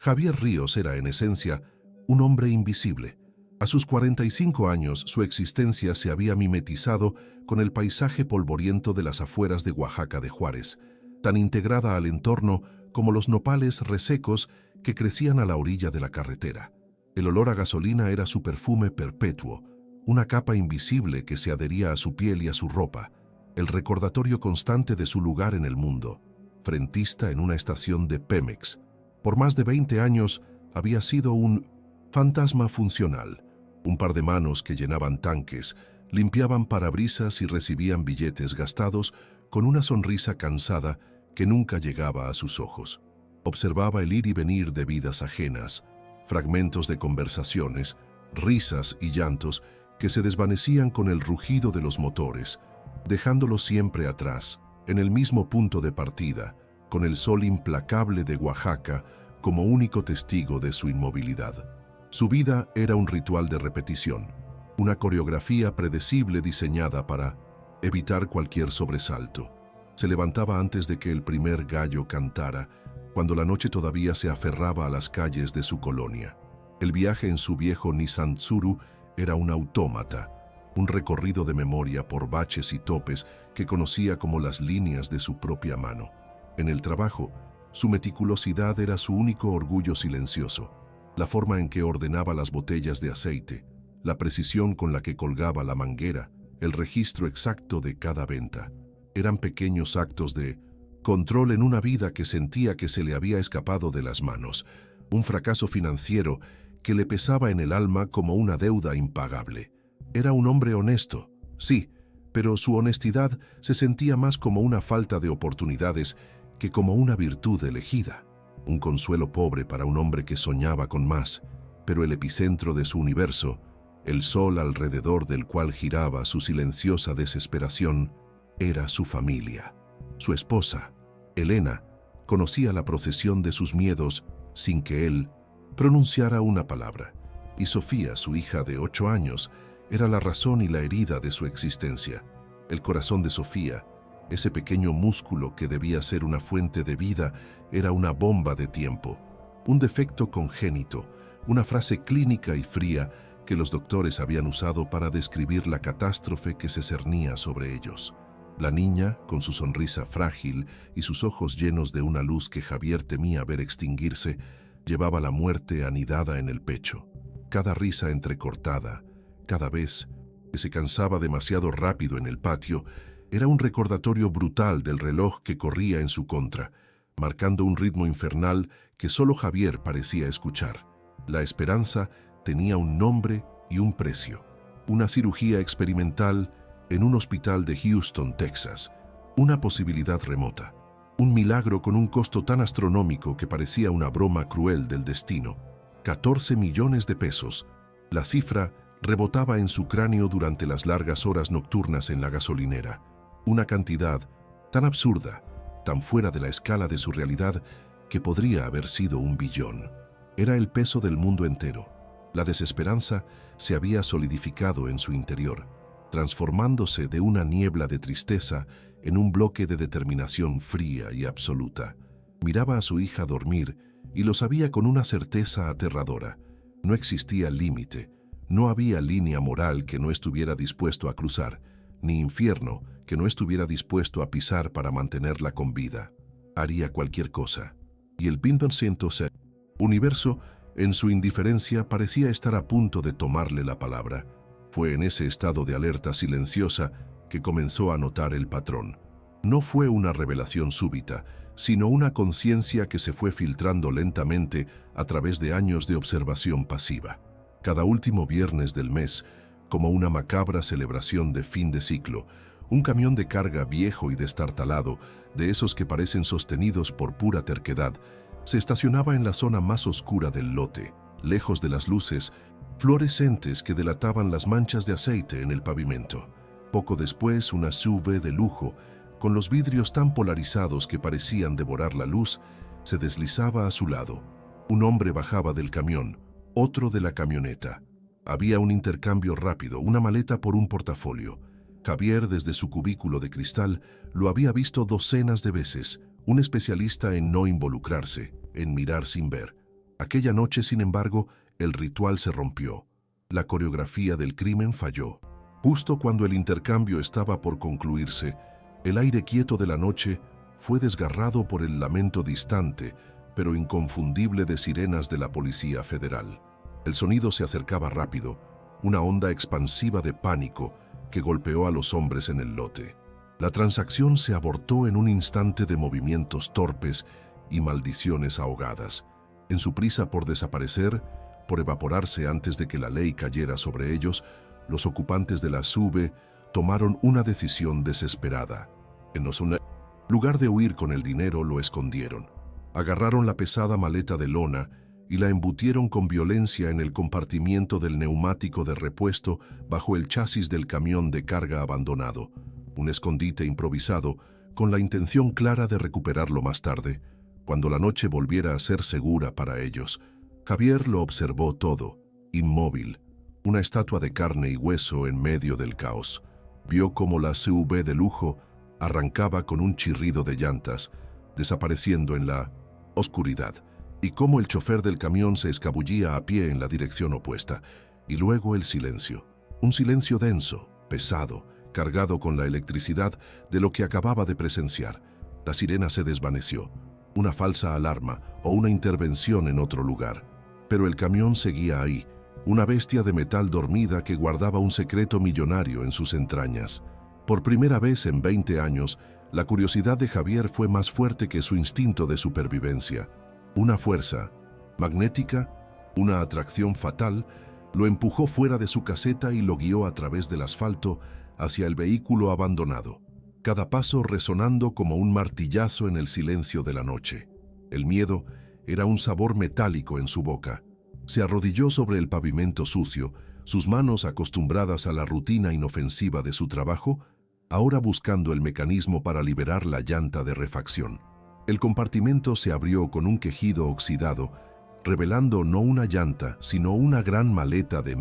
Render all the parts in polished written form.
Javier Ríos era, en esencia, un hombre invisible. A sus 45 años, su existencia se había mimetizado con el paisaje polvoriento de las afueras de Oaxaca de Juárez, tan integrada al entorno como los nopales resecos que crecían a la orilla de la carretera. El olor a gasolina era su perfume perpetuo, una capa invisible que se adhería a su piel y a su ropa, el recordatorio constante de su lugar en el mundo, frentista en una estación de Pemex. Por más de 20 años había sido un fantasma funcional, un par de manos que llenaban tanques, limpiaban parabrisas y recibían billetes gastados con una sonrisa cansada que nunca llegaba a sus ojos. Observaba el ir y venir de vidas ajenas, fragmentos de conversaciones, risas y llantos que se desvanecían con el rugido de los motores, dejándolos siempre atrás, en el mismo punto de partida, con el sol implacable de Oaxaca como único testigo de su inmovilidad. Su vida era un ritual de repetición, una coreografía predecible diseñada para evitar cualquier sobresalto. Se levantaba antes de que el primer gallo cantara, cuando la noche todavía se aferraba a las calles de su colonia. El viaje en su viejo Nissan Tsuru era un autómata, un recorrido de memoria por baches y topes que conocía como las líneas de su propia mano. En el trabajo, su meticulosidad era su único orgullo silencioso. La forma en que ordenaba las botellas de aceite, la precisión con la que colgaba la manguera, el registro exacto de cada venta. Eran pequeños actos de control en una vida que sentía que se le había escapado de las manos, un fracaso financiero que le pesaba en el alma como una deuda impagable. Era un hombre honesto, sí, pero su honestidad se sentía más como una falta de oportunidades que como una virtud elegida. Un consuelo pobre para un hombre que soñaba con más, pero el epicentro de su universo, el sol alrededor del cual giraba su silenciosa desesperación, era su familia. Su esposa, Elena, conocía la procesión de sus miedos sin que él pronunciara una palabra, y Sofía, su hija de 8 años, era la razón y la herida de su existencia. El corazón de Sofía, ese pequeño músculo que debía ser una fuente de vida, era una bomba de tiempo, un defecto congénito, una frase clínica y fría que los doctores habían usado para describir la catástrofe que se cernía sobre ellos. La niña, con su sonrisa frágil y sus ojos llenos de una luz que Javier temía ver extinguirse, llevaba la muerte anidada en el pecho. Cada risa entrecortada, cada vez que se cansaba demasiado rápido en el patio, era un recordatorio brutal del reloj que corría en su contra, marcando un ritmo infernal que solo Javier parecía escuchar. La esperanza tenía un nombre y un precio. Una cirugía experimental en un hospital de Houston, Texas. Una posibilidad remota. Un milagro con un costo tan astronómico que parecía una broma cruel del destino. 14 millones de pesos. La cifra rebotaba en su cráneo durante las largas horas nocturnas en la gasolinera. Una cantidad tan absurda, tan fuera de la escala de su realidad, que podría haber sido un billón. Era el peso del mundo entero. La desesperanza se había solidificado en su interior, transformándose de una niebla de tristeza en un bloque de determinación fría y absoluta. Miraba a su hija dormir y lo sabía con una certeza aterradora. No existía límite, no había línea moral que no estuviera dispuesto a cruzar, ni infierno que no estuviera dispuesto a pisar para mantenerla con vida. Haría cualquier cosa. Y el universo, en su indiferencia, parecía estar a punto de tomarle la palabra. Fue en ese estado de alerta silenciosa que comenzó a notar el patrón. No fue una revelación súbita, sino una conciencia que se fue filtrando lentamente a través de años de observación pasiva. Cada último viernes del mes, como una macabra celebración de fin de ciclo, un camión de carga viejo y destartalado, de esos que parecen sostenidos por pura terquedad, se estacionaba en la zona más oscura del lote, lejos de las luces fluorescentes que delataban las manchas de aceite en el pavimento. Poco después, una SUV de lujo, con los vidrios tan polarizados que parecían devorar la luz, se deslizaba a su lado. Un hombre bajaba del camión, otro de la camioneta. Había un intercambio rápido, una maleta por un portafolio. Javier, desde su cubículo de cristal, lo había visto docenas de veces, un especialista en no involucrarse, en mirar sin ver. Aquella noche, sin embargo, el ritual se rompió. La coreografía del crimen falló. Justo cuando el intercambio estaba por concluirse, el aire quieto de la noche fue desgarrado por el lamento distante, pero inconfundible de sirenas de la Policía Federal. El sonido se acercaba rápido, una onda expansiva de pánico que golpeó a los hombres en el lote. La transacción se abortó en un instante de movimientos torpes y maldiciones ahogadas. En su prisa por desaparecer, por evaporarse antes de que la ley cayera sobre ellos, los ocupantes de la SUV tomaron una decisión desesperada. En lugar de huir con el dinero, lo escondieron. Agarraron la pesada maleta de lona y la embutieron con violencia en el compartimiento del neumático de repuesto bajo el chasis del camión de carga abandonado, un escondite improvisado con la intención clara de recuperarlo más tarde, cuando la noche volviera a ser segura para ellos. Javier lo observó todo, inmóvil, una estatua de carne y hueso en medio del caos. Vio cómo la SUV de lujo arrancaba con un chirrido de llantas, desapareciendo en la oscuridad, y cómo el chofer del camión se escabullía a pie en la dirección opuesta. Y luego el silencio, un silencio denso, pesado, cargado con la electricidad de lo que acababa de presenciar. La sirena se desvaneció, una falsa alarma o una intervención en otro lugar. Pero el camión seguía ahí, una bestia de metal dormida que guardaba un secreto millonario en sus entrañas. Por primera vez en 20 años, la curiosidad de Javier fue más fuerte que su instinto de supervivencia. Una fuerza magnética, una atracción fatal, lo empujó fuera de su caseta y lo guió a través del asfalto hacia el vehículo abandonado, cada paso resonando como un martillazo en el silencio de la noche. El miedo era un sabor metálico en su boca. Se arrodilló sobre el pavimento sucio, sus manos acostumbradas a la rutina inofensiva de su trabajo, ahora buscando el mecanismo para liberar la llanta de refacción. El compartimento se abrió con un quejido oxidado, revelando no una llanta, sino una gran maleta de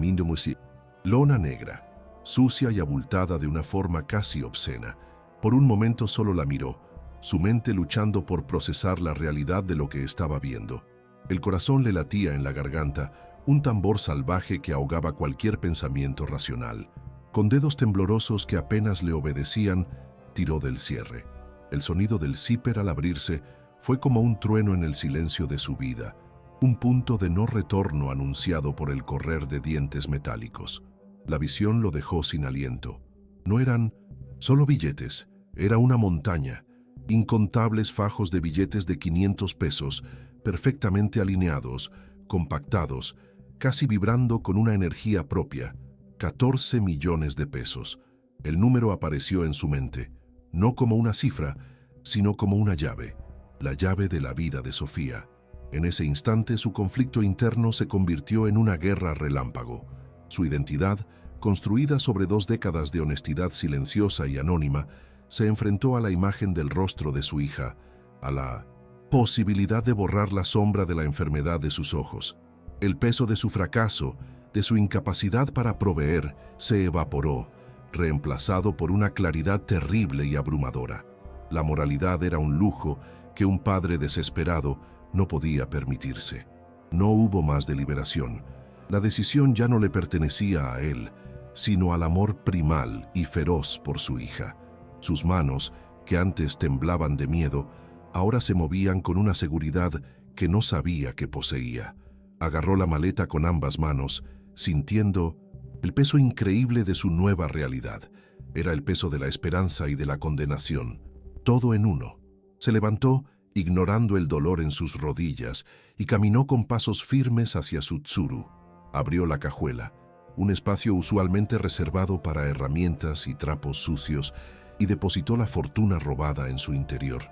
lona negra, sucia y abultada de una forma casi obscena. Por un momento solo la miró, su mente luchando por procesar la realidad de lo que estaba viendo. El corazón le latía en la garganta, un tambor salvaje que ahogaba cualquier pensamiento racional. Con dedos temblorosos que apenas le obedecían, tiró del cierre. El sonido del zipper al abrirse fue como un trueno en el silencio de su vida, un punto de no retorno anunciado por el correr de dientes metálicos. La visión lo dejó sin aliento. No eran solo billetes, era una montaña, incontables fajos de billetes de 500 pesos, perfectamente alineados, compactados, casi vibrando con una energía propia. 14 millones de pesos. El número apareció en su mente, no como una cifra, sino como una llave, la llave de la vida de Sofía. En ese instante su conflicto interno se convirtió en una guerra relámpago. Su identidad, construida sobre 2 décadas de honestidad silenciosa y anónima, se enfrentó a la imagen del rostro de su hija, a la posibilidad de borrar la sombra de la enfermedad de sus ojos. El peso de su fracaso, de su incapacidad para proveer, se evaporó, reemplazado por una claridad terrible y abrumadora. La moralidad era un lujo que un padre desesperado no podía permitirse. No hubo más deliberación. La decisión ya no le pertenecía a él, sino al amor primal y feroz por su hija. Sus manos, que antes temblaban de miedo, ahora se movían con una seguridad que no sabía que poseía. Agarró la maleta con ambas manos, sintiendo el peso increíble de su nueva realidad. Era el peso de la esperanza y de la condenación, todo en uno. Se levantó, ignorando el dolor en sus rodillas, y caminó con pasos firmes hacia su tsuru. Abrió la cajuela, un espacio usualmente reservado para herramientas y trapos sucios, y depositó la fortuna robada en su interior.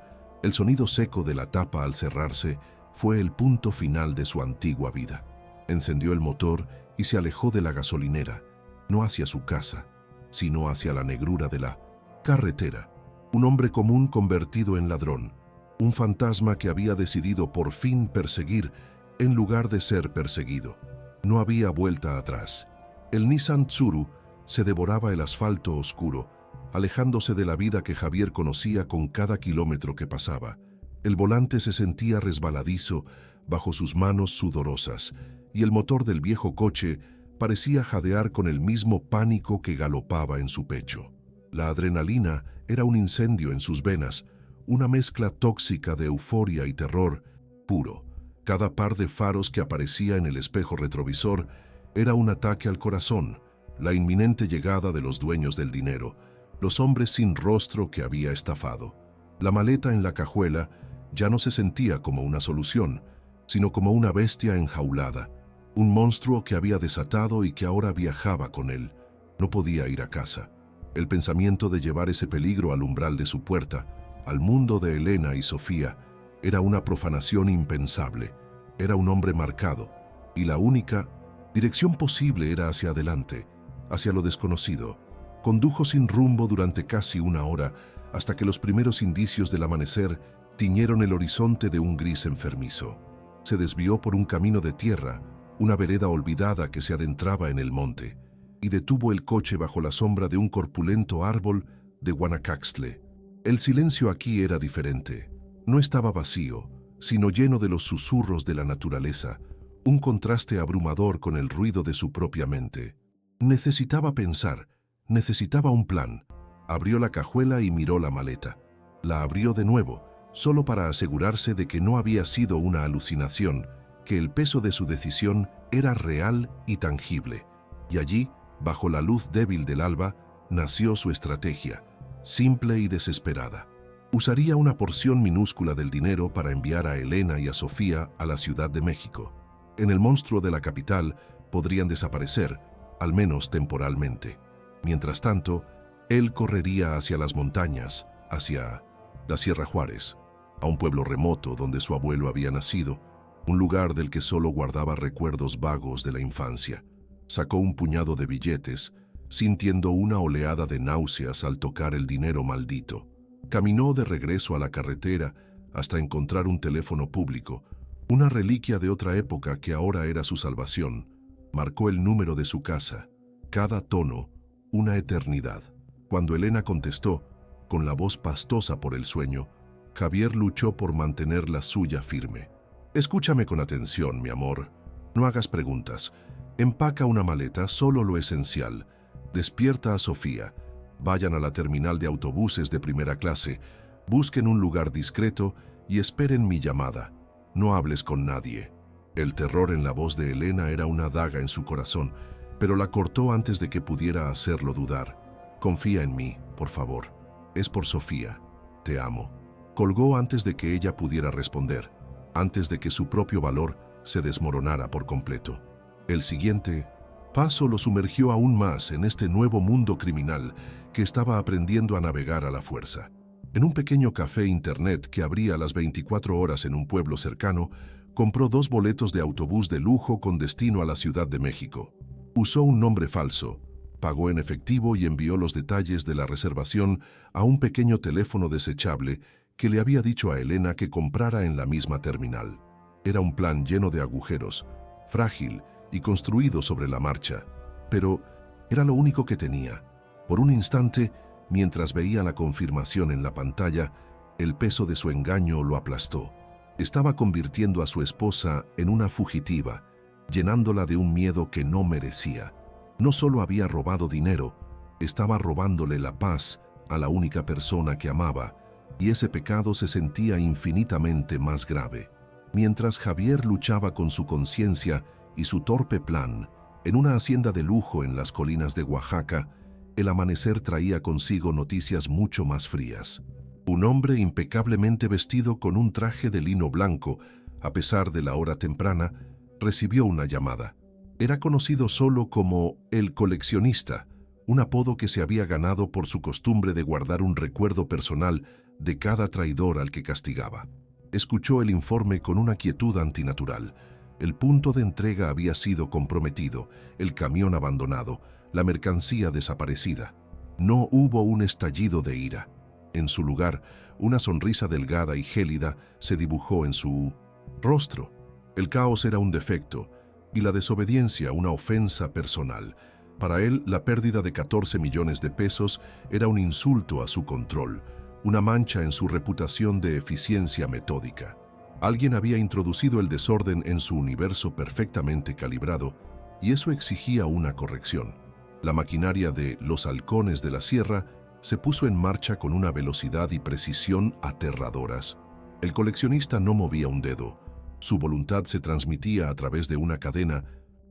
El sonido seco de la tapa al cerrarse fue el punto final de su antigua vida. Encendió el motor y se alejó de la gasolinera, no hacia su casa, sino hacia la negrura de la carretera. Un hombre común convertido en ladrón, un fantasma que había decidido por fin perseguir en lugar de ser perseguido. No había vuelta atrás. El Nissan Tsuru se devoraba el asfalto oscuro, alejándose de la vida que Javier conocía con cada kilómetro que pasaba. El volante se sentía resbaladizo, bajo sus manos sudorosas, y el motor del viejo coche parecía jadear con el mismo pánico que galopaba en su pecho. La adrenalina era un incendio en sus venas, una mezcla tóxica de euforia y terror puro. Cada par de faros que aparecía en el espejo retrovisor era un ataque al corazón, la inminente llegada de los dueños del dinero, los hombres sin rostro que había estafado. La maleta en la cajuela ya no se sentía como una solución, sino como una bestia enjaulada, un monstruo que había desatado y que ahora viajaba con él. No podía ir a casa. El pensamiento de llevar ese peligro al umbral de su puerta, al mundo de Elena y Sofía, era una profanación impensable. Era un hombre marcado, y la única dirección posible era hacia adelante, hacia lo desconocido. Condujo sin rumbo durante casi una hora, hasta que los primeros indicios del amanecer tiñeron el horizonte de un gris enfermizo. Se desvió por un camino de tierra, una vereda olvidada que se adentraba en el monte, y detuvo el coche bajo la sombra de un corpulento árbol de Guanacaxtle. El silencio aquí era diferente. No estaba vacío, sino lleno de los susurros de la naturaleza, un contraste abrumador con el ruido de su propia mente. Necesitaba pensar, necesitaba un plan. Abrió la cajuela y miró la maleta. La abrió de nuevo, solo para asegurarse de que no había sido una alucinación, que el peso de su decisión era real y tangible. Y allí, bajo la luz débil del alba, nació su estrategia, simple y desesperada. Usaría una porción minúscula del dinero para enviar a Elena y a Sofía a la Ciudad de México. En el monstruo de la capital podrían desaparecer, al menos temporalmente. Mientras tanto, él correría hacia las montañas, hacia la Sierra Juárez, a un pueblo remoto donde su abuelo había nacido, un lugar del que solo guardaba recuerdos vagos de la infancia. Sacó un puñado de billetes, sintiendo una oleada de náuseas al tocar el dinero maldito. Caminó de regreso a la carretera hasta encontrar un teléfono público, una reliquia de otra época que ahora era su salvación. Marcó el número de su casa, cada tono, una eternidad. Cuando Elena contestó, con la voz pastosa por el sueño, Javier luchó por mantener la suya firme. «Escúchame con atención, mi amor. No hagas preguntas. Empaca una maleta, solo lo esencial. Despierta a Sofía. Vayan a la terminal de autobuses de primera clase. Busquen un lugar discreto y esperen mi llamada. No hables con nadie». El terror en la voz de Elena era una daga en su corazón, pero la cortó antes de que pudiera hacerlo dudar. «Confía en mí, por favor. Es por Sofía. Te amo». Colgó antes de que ella pudiera responder, antes de que su propio valor se desmoronara por completo. El siguiente paso lo sumergió aún más en este nuevo mundo criminal que estaba aprendiendo a navegar a la fuerza. En un pequeño café internet que abría a las 24 horas en un pueblo cercano, compró 2 boletos de autobús de lujo con destino a la Ciudad de México. Usó un nombre falso, pagó en efectivo y envió los detalles de la reservación a un pequeño teléfono desechable que le había dicho a Elena que comprara en la misma terminal. Era un plan lleno de agujeros, frágil y construido sobre la marcha, pero era lo único que tenía. Por un instante, mientras veía la confirmación en la pantalla, el peso de su engaño lo aplastó. Estaba convirtiendo a su esposa en una fugitiva, llenándola de un miedo que no merecía. No solo había robado dinero, estaba robándole la paz a la única persona que amaba, y ese pecado se sentía infinitamente más grave. Mientras Javier luchaba con su conciencia y su torpe plan, en una hacienda de lujo en las colinas de Oaxaca, el amanecer traía consigo noticias mucho más frías. Un hombre impecablemente vestido con un traje de lino blanco, a pesar de la hora temprana, recibió una llamada. Era conocido solo como el coleccionista, un apodo que se había ganado por su costumbre de guardar un recuerdo personal de cada traidor al que castigaba. Escuchó el informe con una quietud antinatural. El punto de entrega había sido comprometido, el camión abandonado, la mercancía desaparecida. No hubo un estallido de ira. En su lugar, una sonrisa delgada y gélida se dibujó en su rostro. El caos era un defecto y la desobediencia una ofensa personal. Para él, la pérdida de 14 millones de pesos era un insulto a su control, una mancha en su reputación de eficiencia metódica. Alguien había introducido el desorden en su universo perfectamente calibrado, y eso exigía una corrección. La maquinaria de los halcones de la sierra se puso en marcha con una velocidad y precisión aterradoras. El coleccionista no movía un dedo. Su voluntad se transmitía a través de una cadena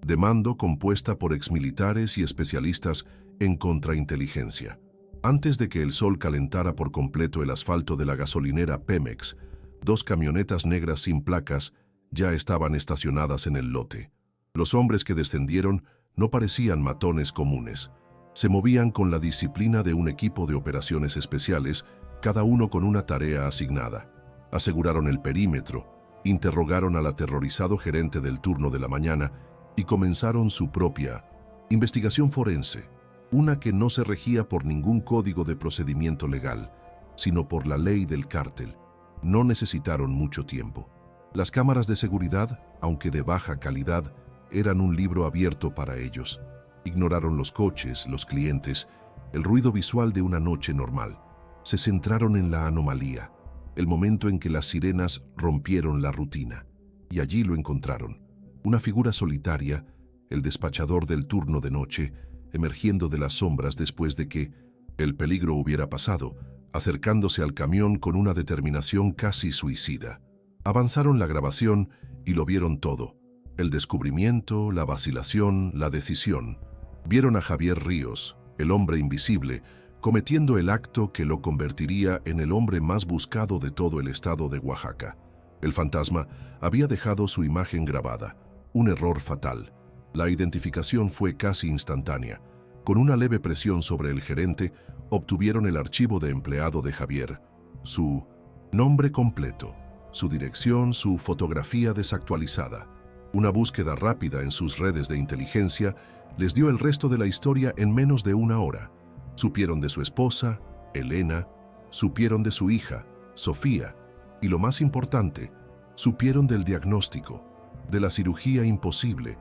de mando compuesta por exmilitares y especialistas en contrainteligencia. Antes de que el sol calentara por completo el asfalto de la gasolinera Pemex, 2 camionetas negras sin placas ya estaban estacionadas en el lote. Los hombres que descendieron no parecían matones comunes. Se movían con la disciplina de un equipo de operaciones especiales, cada uno con una tarea asignada. Aseguraron el perímetro, interrogaron al aterrorizado gerente del turno de la mañana y comenzaron su propia investigación forense, una que no se regía por ningún código de procedimiento legal, sino por la ley del cártel. No necesitaron mucho tiempo. Las cámaras de seguridad, aunque de baja calidad, eran un libro abierto para ellos. Ignoraron los coches, los clientes, el ruido visual de una noche normal. Se centraron en la anomalía, el momento en que las sirenas rompieron la rutina. Y allí lo encontraron. Una figura solitaria, el despachador del turno de noche, emergiendo de las sombras después de que el peligro hubiera pasado, acercándose al camión con una determinación casi suicida. Avanzaron la grabación y lo vieron todo. El descubrimiento, la vacilación, la decisión. Vieron a Javier Ríos, el hombre invisible, cometiendo el acto que lo convertiría en el hombre más buscado de todo el estado de Oaxaca. El fantasma había dejado su imagen grabada, un error fatal. La identificación fue casi instantánea. Con una leve presión sobre el gerente, obtuvieron el archivo de empleado de Javier, su nombre completo, su dirección, su fotografía desactualizada. Una búsqueda rápida en sus redes de inteligencia les dio el resto de la historia en menos de una hora. Supieron de su esposa, Elena, supieron de su hija, Sofía, y lo más importante, supieron del diagnóstico, de la cirugía imposible,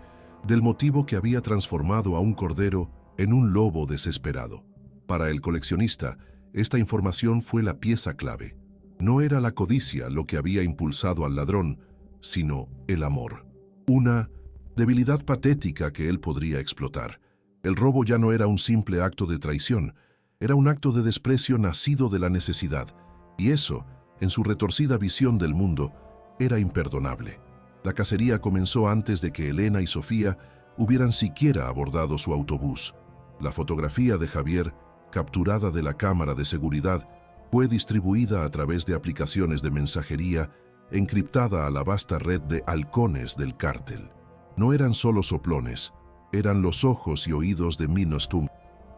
del motivo que había transformado a un cordero en un lobo desesperado. Para el coleccionista, esta información fue la pieza clave. No era la codicia lo que había impulsado al ladrón, sino el amor. Una debilidad patética que él podría explotar. El robo ya no era un simple acto de traición, era un acto de desprecio nacido de la necesidad, y eso, en su retorcida visión del mundo, era imperdonable. La cacería comenzó antes de que Elena y Sofía hubieran siquiera abordado su autobús. La fotografía de Javier, capturada de la cámara de seguridad, fue distribuida a través de aplicaciones de mensajería encriptada a la vasta red de halcones del cártel. No eran solo soplones, eran los ojos y oídos de Minostum,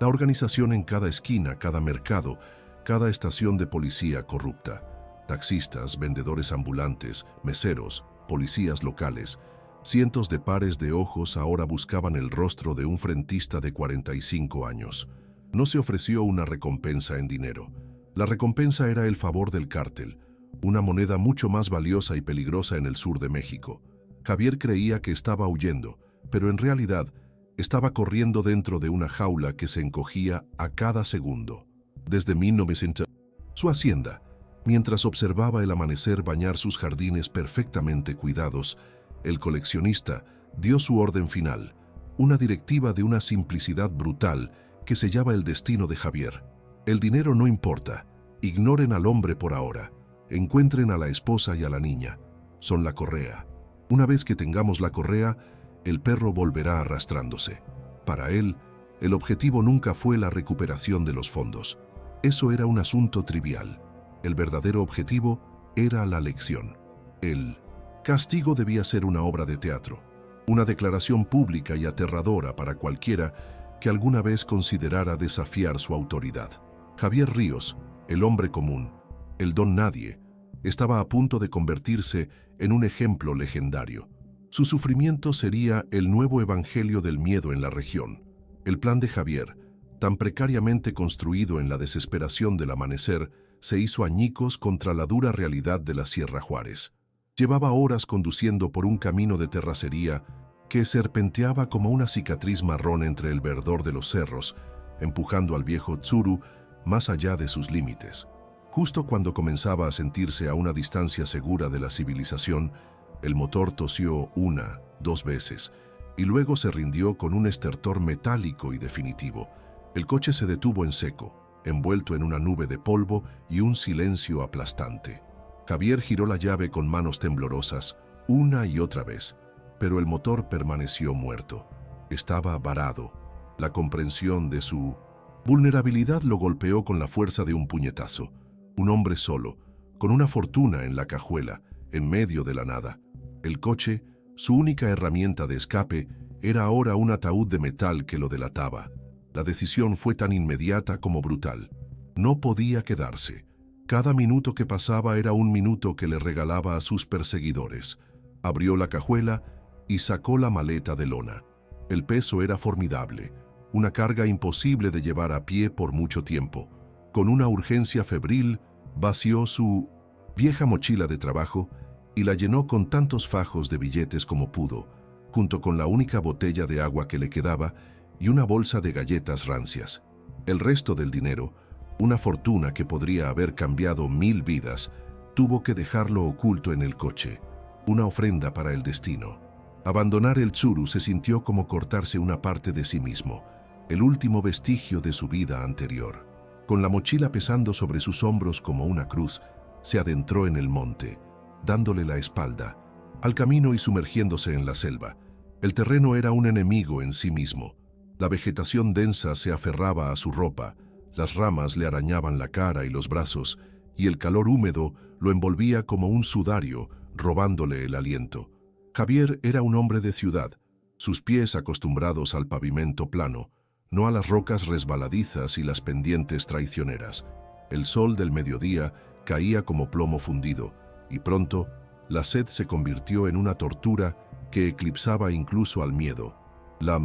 la organización en cada esquina, cada mercado, cada estación de policía corrupta. Taxistas, vendedores ambulantes, meseros, policías locales, cientos de pares de ojos ahora buscaban el rostro de un frentista de 45 años. No se ofreció una recompensa en dinero. La recompensa era el favor del cártel, una moneda mucho más valiosa y peligrosa en el sur de México. Javier creía que estaba huyendo, pero en realidad estaba corriendo dentro de una jaula que se encogía a cada segundo. Desde 1900, su hacienda, mientras observaba el amanecer bañar sus jardines perfectamente cuidados, el coleccionista dio su orden final, una directiva de una simplicidad brutal que sellaba el destino de Javier. El dinero no importa, ignoren al hombre por ahora, encuentren a la esposa y a la niña, son la correa. Una vez que tengamos la correa, el perro volverá arrastrándose. Para él, el objetivo nunca fue la recuperación de los fondos. Eso era un asunto trivial. El verdadero objetivo era la lección. El castigo debía ser una obra de teatro, una declaración pública y aterradora para cualquiera que alguna vez considerara desafiar su autoridad. Javier Ríos, el hombre común, el don nadie, estaba a punto de convertirse en un ejemplo legendario. Su sufrimiento sería el nuevo evangelio del miedo en la región. El plan de Javier, tan precariamente construido en la desesperación del amanecer, se hizo añicos contra la dura realidad de la Sierra Juárez. Llevaba horas conduciendo por un camino de terracería que serpenteaba como una cicatriz marrón entre el verdor de los cerros, empujando al viejo Tsuru más allá de sus límites. Justo cuando comenzaba a sentirse a una distancia segura de la civilización, el motor tosió 1, 2 veces, y luego se rindió con un estertor metálico y definitivo. El coche se detuvo en seco, envuelto en una nube de polvo y un silencio aplastante. Javier giró la llave con manos temblorosas, una y otra vez, pero el motor permaneció muerto. Estaba varado. La comprensión de su vulnerabilidad lo golpeó con la fuerza de un puñetazo. Un hombre solo, con una fortuna en la cajuela, en medio de la nada. El coche, su única herramienta de escape, era ahora un ataúd de metal que lo delataba. La decisión fue tan inmediata como brutal. No podía quedarse. Cada minuto que pasaba era un minuto que le regalaba a sus perseguidores. Abrió la cajuela y sacó la maleta de lona. El peso era formidable, una carga imposible de llevar a pie por mucho tiempo. Con una urgencia febril, vació su vieja mochila de trabajo y la llenó con tantos fajos de billetes como pudo, junto con la única botella de agua que le quedaba y una bolsa de galletas rancias. El resto del dinero, una fortuna que podría haber cambiado 1000 vidas, tuvo que dejarlo oculto en el coche, una ofrenda para el destino. Abandonar el Tsuru se sintió como cortarse una parte de sí mismo, el último vestigio de su vida anterior. Con la mochila pesando sobre sus hombros como una cruz, se adentró en el monte, dándole la espalda al camino y sumergiéndose en la selva. El terreno era un enemigo en sí mismo. La vegetación densa se aferraba a su ropa, las ramas le arañaban la cara y los brazos, y el calor húmedo lo envolvía como un sudario, robándole el aliento. Javier era un hombre de ciudad, sus pies acostumbrados al pavimento plano, no a las rocas resbaladizas y las pendientes traicioneras. El sol del mediodía caía como plomo fundido, y pronto la sed se convirtió en una tortura que eclipsaba incluso al miedo. La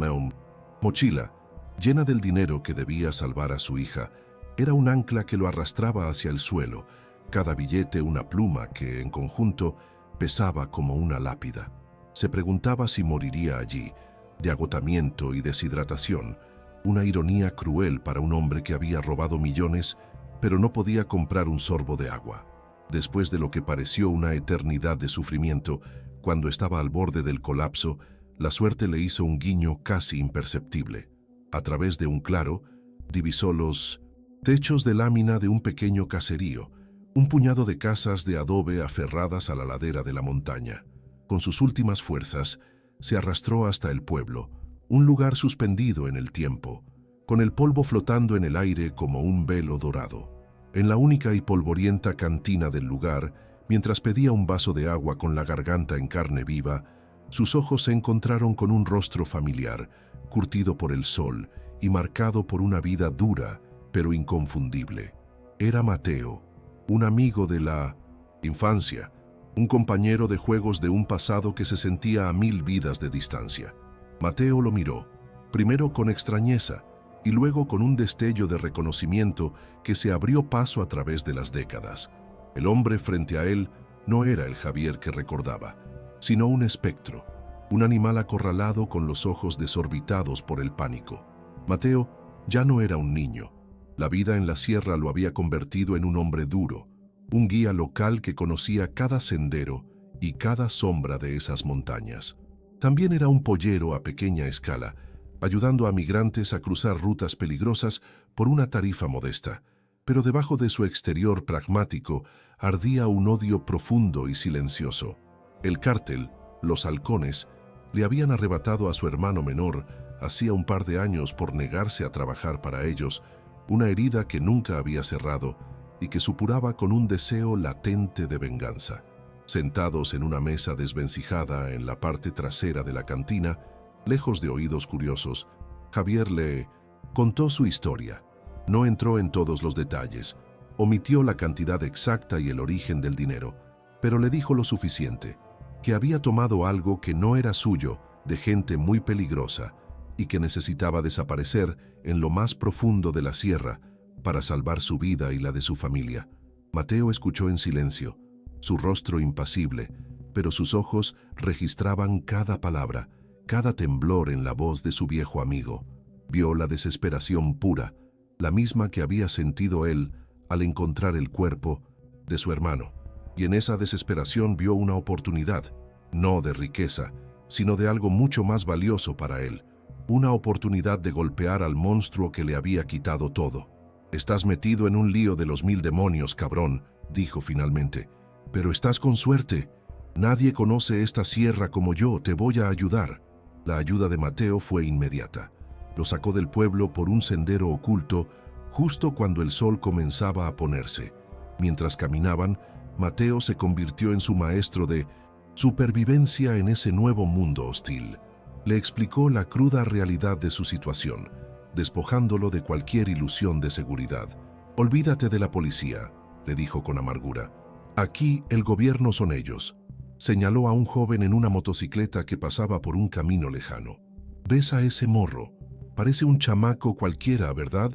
mochila, llena del dinero que debía salvar a su hija, era un ancla que lo arrastraba hacia el suelo, cada billete una pluma que, en conjunto, pesaba como una lápida. Se preguntaba si moriría allí, de agotamiento y deshidratación, una ironía cruel para un hombre que había robado millones, pero no podía comprar un sorbo de agua. Después de lo que pareció una eternidad de sufrimiento, cuando estaba al borde del colapso, la suerte le hizo un guiño casi imperceptible. A través de un claro, divisó los techos de lámina de un pequeño caserío, un puñado de casas de adobe aferradas a la ladera de la montaña. Con sus últimas fuerzas, se arrastró hasta el pueblo, un lugar suspendido en el tiempo, con el polvo flotando en el aire como un velo dorado. En la única y polvorienta cantina del lugar, mientras pedía un vaso de agua con la garganta en carne viva, sus ojos se encontraron con un rostro familiar, curtido por el sol y marcado por una vida dura, pero inconfundible. Era Mateo, un amigo de la infancia, un compañero de juegos de un pasado que se sentía a 1000 vidas de distancia. Mateo lo miró, primero con extrañeza y luego con un destello de reconocimiento que se abrió paso a través de las décadas. El hombre frente a él no era el Javier que recordaba, sino un espectro, un animal acorralado con los ojos desorbitados por el pánico. Mateo ya no era un niño. La vida en la sierra lo había convertido en un hombre duro, un guía local que conocía cada sendero y cada sombra de esas montañas. También era un pollero a pequeña escala, ayudando a migrantes a cruzar rutas peligrosas por una tarifa modesta, pero debajo de su exterior pragmático ardía un odio profundo y silencioso. El cártel, los halcones, le habían arrebatado a su hermano menor hacía un par de años por negarse a trabajar para ellos, una herida que nunca había cerrado y que supuraba con un deseo latente de venganza. Sentados en una mesa desvencijada en la parte trasera de la cantina, lejos de oídos curiosos, Javier le contó su historia. No entró en todos los detalles, omitió la cantidad exacta y el origen del dinero, pero le dijo lo suficiente, que había tomado algo que no era suyo de gente muy peligrosa y que necesitaba desaparecer en lo más profundo de la sierra para salvar su vida y la de su familia. Mateo escuchó en silencio, su rostro impasible, pero sus ojos registraban cada palabra, cada temblor en la voz de su viejo amigo. Vio la desesperación pura, la misma que había sentido él al encontrar el cuerpo de su hermano, y en esa desesperación vio una oportunidad, no de riqueza, sino de algo mucho más valioso para él, una oportunidad de golpear al monstruo que le había quitado todo. «Estás metido en un lío de los 1000 demonios, cabrón», dijo finalmente, «pero estás con suerte. Nadie conoce esta sierra como yo, te voy a ayudar». La ayuda de Mateo fue inmediata. Lo sacó del pueblo por un sendero oculto justo cuando el sol comenzaba a ponerse. Mientras caminaban, Mateo se convirtió en su maestro de supervivencia en ese nuevo mundo hostil. Le explicó la cruda realidad de su situación, despojándolo de cualquier ilusión de seguridad. «Olvídate de la policía», le dijo con amargura. «Aquí el gobierno son ellos». Señaló a un joven en una motocicleta que pasaba por un camino lejano. «¿Ves a ese morro? Parece un chamaco cualquiera, ¿verdad?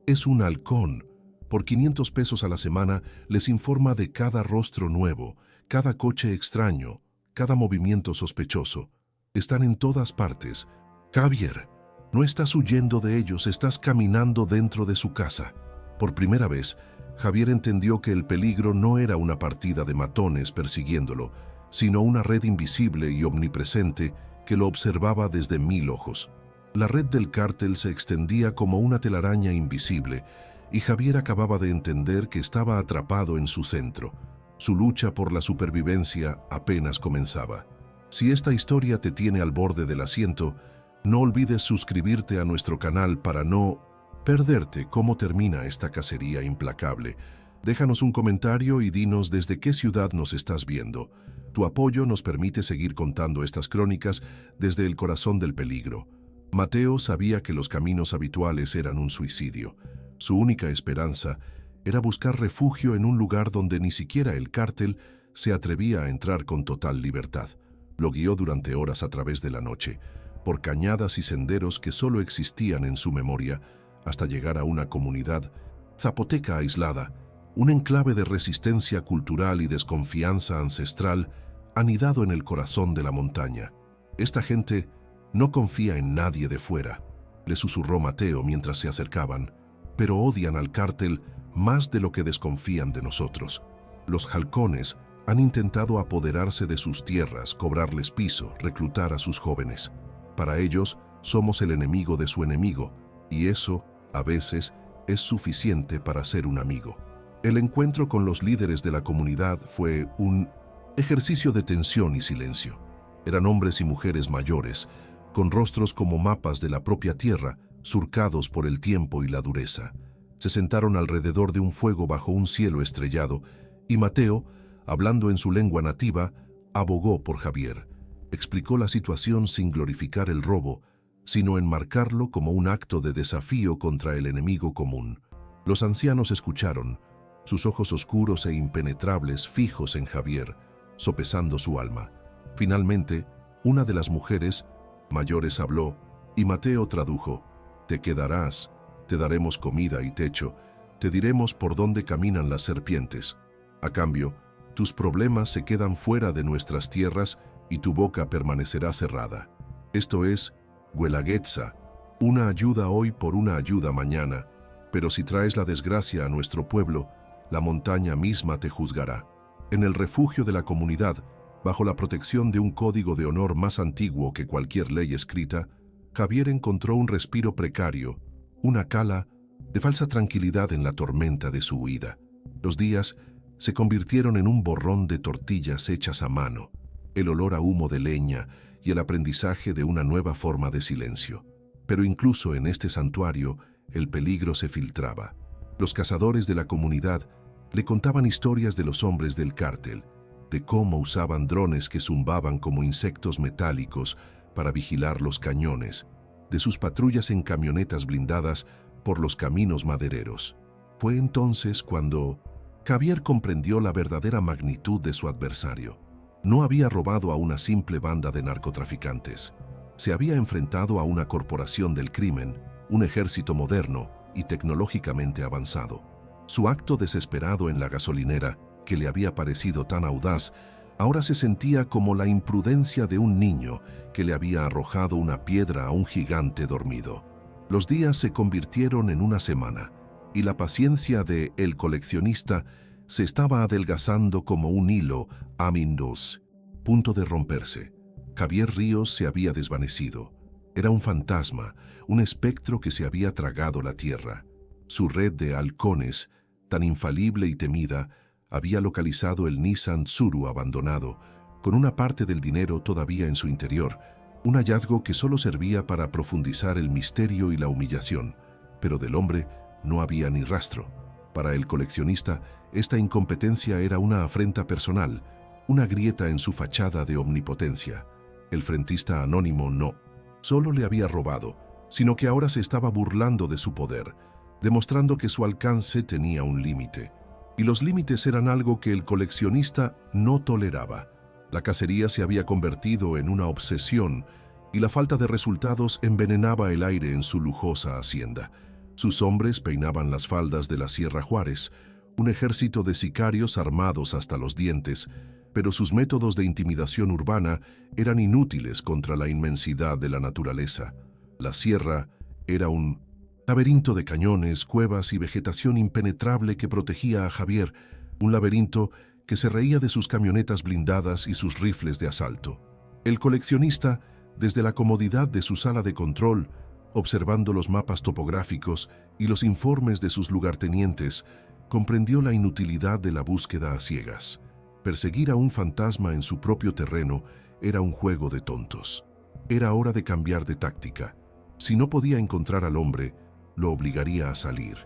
Es un halcón. Por 500 pesos a la semana les informa de cada rostro nuevo, cada coche extraño, cada movimiento sospechoso. Están en todas partes. Javier, no estás huyendo de ellos, estás caminando dentro de su casa». Por primera vez, Javier entendió que el peligro no era una partida de matones persiguiéndolo, sino una red invisible y omnipresente que lo observaba desde 1000 ojos. La red del cártel se extendía como una telaraña invisible, y Javier acababa de entender que estaba atrapado en su centro. Su lucha por la supervivencia apenas comenzaba. Si esta historia te tiene al borde del asiento, no olvides suscribirte a nuestro canal para no perderte cómo termina esta cacería implacable. Déjanos un comentario y dinos desde qué ciudad nos estás viendo. Tu apoyo nos permite seguir contando estas crónicas desde el corazón del peligro. Mateo sabía que los caminos habituales eran un suicidio. Su única esperanza era buscar refugio en un lugar donde ni siquiera el cártel se atrevía a entrar con total libertad. Lo guió durante horas a través de la noche, por cañadas y senderos que solo existían en su memoria, hasta llegar a una comunidad zapoteca aislada, un enclave de resistencia cultural y desconfianza ancestral anidado en el corazón de la montaña. «Esta gente no confía en nadie de fuera», le susurró Mateo mientras se acercaban, «pero odian al cártel más de lo que desconfían de nosotros. Los halcones han intentado apoderarse de sus tierras, cobrarles piso, reclutar a sus jóvenes. Para ellos, somos el enemigo de su enemigo, y eso, a veces, es suficiente para ser un amigo». El encuentro con los líderes de la comunidad fue un ejercicio de tensión y silencio. Eran hombres y mujeres mayores, con rostros como mapas de la propia tierra, surcados por el tiempo y la dureza. Se sentaron alrededor de un fuego bajo un cielo estrellado, y Mateo, hablando en su lengua nativa, abogó por Javier. Explicó la situación sin glorificar el robo, sino enmarcarlo como un acto de desafío contra el enemigo común. Los ancianos escucharon, sus ojos oscuros e impenetrables fijos en Javier, sopesando su alma. Finalmente, una de las mujeres mayores habló, y Mateo tradujo: «Te quedarás, te daremos comida y techo, te diremos por dónde caminan las serpientes. A cambio, tus problemas se quedan fuera de nuestras tierras y tu boca permanecerá cerrada. Esto es Guelaguetza, una ayuda hoy por una ayuda mañana, pero si traes la desgracia a nuestro pueblo, la montaña misma te juzgará». En el refugio de la comunidad, bajo la protección de un código de honor más antiguo que cualquier ley escrita, Javier encontró un respiro precario, una cala de falsa tranquilidad en la tormenta de su huida. Los días se convirtieron en un borrón de tortillas hechas a mano, el olor a humo de leña y el aprendizaje de una nueva forma de silencio. Pero incluso en este santuario, el peligro se filtraba. Los cazadores de la comunidad le contaban historias de los hombres del cártel, de cómo usaban drones que zumbaban como insectos metálicos para vigilar los cañones, de sus patrullas en camionetas blindadas por los caminos madereros. Fue entonces cuando Javier comprendió la verdadera magnitud de su adversario. No había robado a una simple banda de narcotraficantes. Se había enfrentado a una corporación del crimen, un ejército moderno y tecnológicamente avanzado. Su acto desesperado en la gasolinera, que le había parecido tan audaz, ahora se sentía como la imprudencia de un niño que le había arrojado una piedra a un gigante dormido. Los días se convirtieron en una semana, y la paciencia de El Coleccionista se estaba adelgazando como un hilo amindos, punto de romperse. Javier Ríos se había desvanecido. Era un fantasma, un espectro que se había tragado la tierra. Su red de halcones, tan infalible y temida, había localizado el Nissan Tsuru abandonado, con una parte del dinero todavía en su interior, un hallazgo que solo servía para profundizar el misterio y la humillación, pero del hombre no había ni rastro. Para el coleccionista, esta incompetencia era una afrenta personal, una grieta en su fachada de omnipotencia. El frentista anónimo no solo le había robado, sino que ahora se estaba burlando de su poder, demostrando que su alcance tenía un límite. Y los límites eran algo que el coleccionista no toleraba. La cacería se había convertido en una obsesión y la falta de resultados envenenaba el aire en su lujosa hacienda. Sus hombres peinaban las faldas de la Sierra Juárez, un ejército de sicarios armados hasta los dientes, pero sus métodos de intimidación urbana eran inútiles contra la inmensidad de la naturaleza. La sierra era un laberinto de cañones, cuevas y vegetación impenetrable que protegía a Javier, un laberinto que se reía de sus camionetas blindadas y sus rifles de asalto. El coleccionista, desde la comodidad de su sala de control, observando los mapas topográficos y los informes de sus lugartenientes, comprendió la inutilidad de la búsqueda a ciegas. Perseguir a un fantasma en su propio terreno era un juego de tontos. Era hora de cambiar de táctica. Si no podía encontrar al hombre, lo obligaría a salir.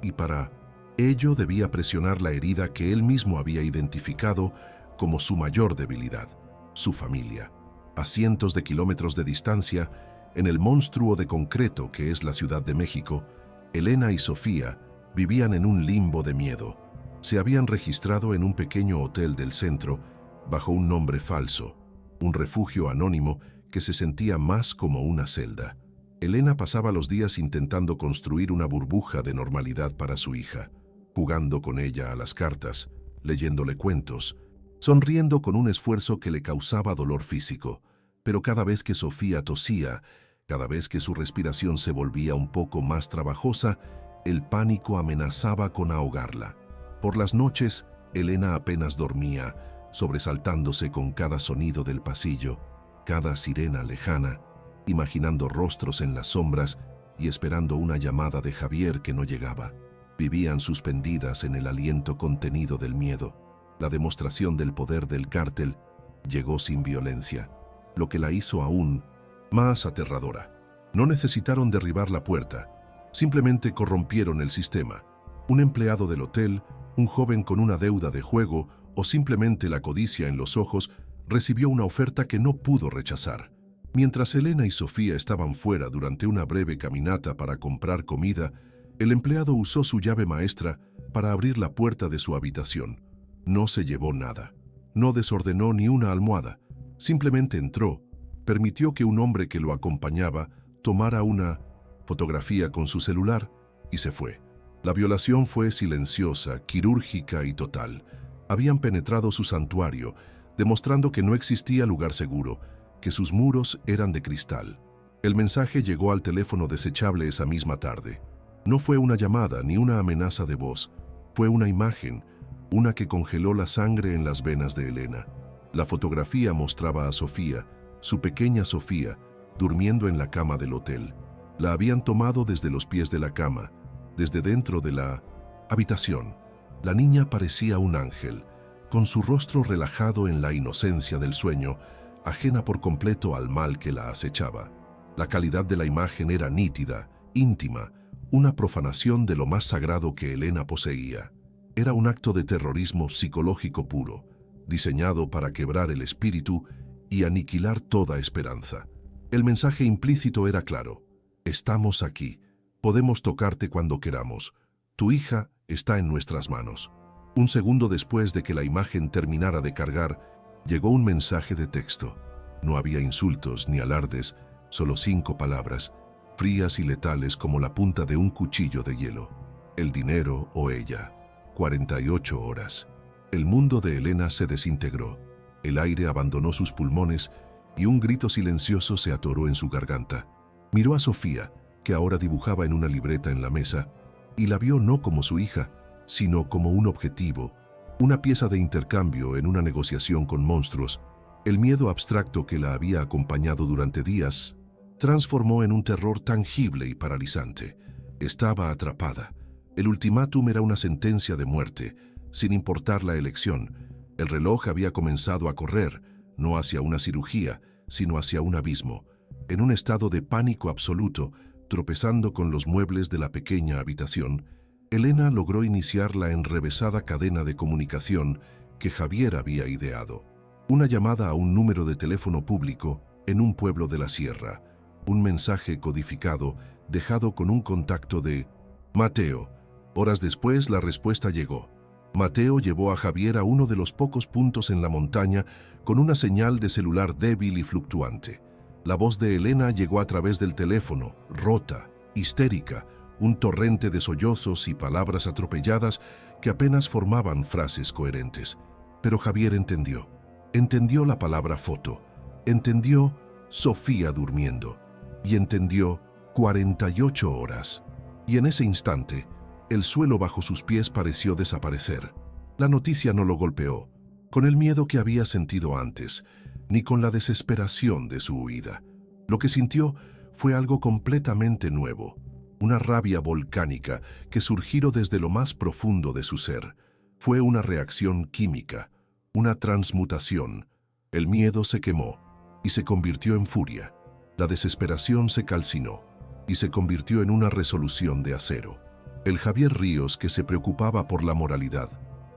Y para ello debía presionar la herida que él mismo había identificado como su mayor debilidad, su familia. A cientos de kilómetros de distancia, en el monstruo de concreto que es la Ciudad de México, Elena y Sofía vivían en un limbo de miedo. Se habían registrado en un pequeño hotel del centro bajo un nombre falso, un refugio anónimo que se sentía más como una celda. Elena pasaba los días intentando construir una burbuja de normalidad para su hija, jugando con ella a las cartas, leyéndole cuentos, sonriendo con un esfuerzo que le causaba dolor físico. Pero cada vez que Sofía tosía, cada vez que su respiración se volvía un poco más trabajosa, el pánico amenazaba con ahogarla. Por las noches, Elena apenas dormía, sobresaltándose con cada sonido del pasillo, cada sirena lejana, imaginando rostros en las sombras y esperando una llamada de Javier que no llegaba. Vivían suspendidas en el aliento contenido del miedo. La demostración del poder del cártel llegó sin violencia, lo que la hizo aún más aterradora. No necesitaron derribar la puerta, simplemente corrompieron el sistema. Un empleado del hotel, un joven con una deuda de juego o simplemente la codicia en los ojos recibió una oferta que no pudo rechazar. Mientras Elena y Sofía estaban fuera durante una breve caminata para comprar comida, el empleado usó su llave maestra para abrir la puerta de su habitación. No se llevó nada. No desordenó ni una almohada. Simplemente entró, permitió que un hombre que lo acompañaba tomara una fotografía con su celular y se fue. La violación fue silenciosa, quirúrgica y total. Habían penetrado su santuario, demostrando que no existía lugar seguro, que sus muros eran de cristal. El mensaje llegó al teléfono desechable esa misma tarde. No fue una llamada ni una amenaza de voz, fue una imagen, una que congeló la sangre en las venas de Elena. La fotografía mostraba a Sofía, su pequeña Sofía, durmiendo en la cama del hotel. La habían tomado desde los pies de la cama, desde dentro de la habitación. La niña parecía un ángel, con su rostro relajado en la inocencia del sueño, ajena por completo al mal que la acechaba. La calidad de la imagen era nítida, íntima, una profanación de lo más sagrado que Elena poseía. Era un acto de terrorismo psicológico puro, diseñado para quebrar el espíritu y aniquilar toda esperanza. El mensaje implícito era claro: estamos aquí, podemos tocarte cuando queramos, tu hija está en nuestras manos. Un segundo después de que la imagen terminara de cargar, llegó un mensaje de texto. No había insultos ni alardes, solo 5 palabras, frías y letales como la punta de un cuchillo de hielo. El dinero o ella. 48 horas. El mundo de Elena se desintegró. El aire abandonó sus pulmones y un grito silencioso se atoró en su garganta. Miró a Sofía, que ahora dibujaba en una libreta en la mesa, y la vio no como su hija, sino como un objetivo, una pieza de intercambio en una negociación con monstruos. El miedo abstracto que la había acompañado durante días transformó en un terror tangible y paralizante. Estaba atrapada. El ultimátum era una sentencia de muerte, sin importar la elección. El reloj había comenzado a correr, no hacia una cirugía, sino hacia un abismo. En un estado de pánico absoluto, tropezando con los muebles de la pequeña habitación, Elena logró iniciar la enrevesada cadena de comunicación que Javier había ideado. Una llamada a un número de teléfono público en un pueblo de la sierra. Un mensaje codificado dejado con un contacto de Mateo. Horas después, la respuesta llegó. Mateo llevó a Javier a uno de los pocos puntos en la montaña con una señal de celular débil y fluctuante. La voz de Elena llegó a través del teléfono, rota, histérica, un torrente de sollozos y palabras atropelladas que apenas formaban frases coherentes. Pero Javier entendió. Entendió la palabra foto. Entendió Sofía durmiendo. Y entendió 48 horas. Y en ese instante, el suelo bajo sus pies pareció desaparecer. La noticia no lo golpeó, con el miedo que había sentido antes, ni con la desesperación de su huida. Lo que sintió fue algo completamente nuevo, una rabia volcánica que surgió desde lo más profundo de su ser. Fue una reacción química, una transmutación. El miedo se quemó y se convirtió en furia. La desesperación se calcinó y se convirtió en una resolución de acero. El Javier Ríos que se preocupaba por la moralidad,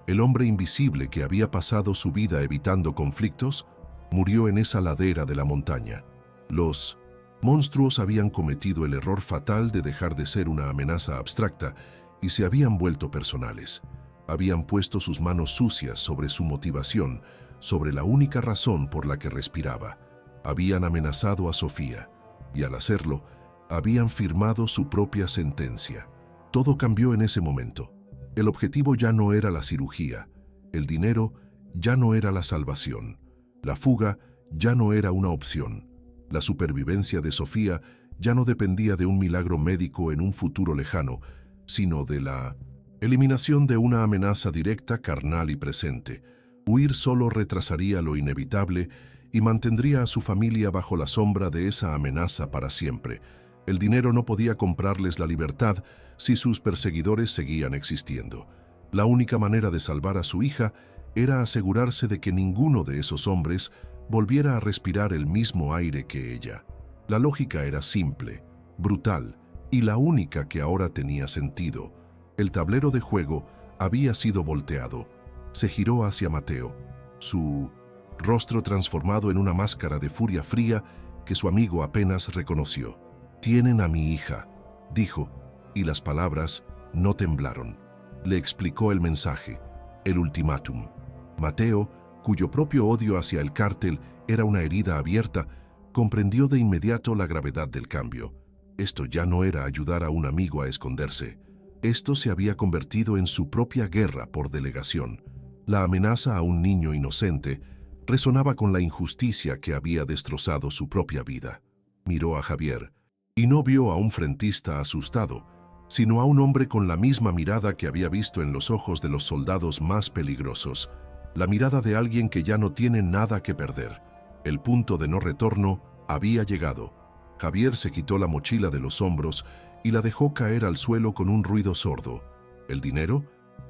el hombre invisible que había pasado su vida evitando conflictos, murió en esa ladera de la montaña. Los monstruos habían cometido el error fatal de dejar de ser una amenaza abstracta y se habían vuelto personales. Habían puesto sus manos sucias sobre su motivación, sobre la única razón por la que respiraba. Habían amenazado a Sofía y al hacerlo, habían firmado su propia sentencia. Todo cambió en ese momento. El objetivo ya no era la cirugía, el dinero ya no era la salvación, la fuga ya no era una opción, la supervivencia de Sofía ya no dependía de un milagro médico en un futuro lejano, sino de la eliminación de una amenaza directa, carnal y presente. Huir solo retrasaría lo inevitable y mantendría a su familia bajo la sombra de esa amenaza para siempre. El dinero no podía comprarles la libertad si sus perseguidores seguían existiendo. La única manera de salvar a su hija era asegurarse de que ninguno de esos hombres volviera a respirar el mismo aire que ella. La lógica era simple, brutal, y la única que ahora tenía sentido. El tablero de juego había sido volteado. Se giró hacia Mateo, su rostro transformado en una máscara de furia fría que su amigo apenas reconoció. «Tienen a mi hija», dijo, y las palabras no temblaron. Le explicó el mensaje, el ultimátum. Mateo, cuyo propio odio hacia el cártel era una herida abierta, comprendió de inmediato la gravedad del cambio. Esto ya no era ayudar a un amigo a esconderse. Esto se había convertido en su propia guerra por delegación. La amenaza a un niño inocente resonaba con la injusticia que había destrozado su propia vida. Miró a Javier y no vio a un frentista asustado, sino a un hombre con la misma mirada que había visto en los ojos de los soldados más peligrosos, la mirada de alguien que ya no tiene nada que perder. El punto de no retorno había llegado. Javier se quitó la mochila de los hombros y la dejó caer al suelo con un ruido sordo. El dinero,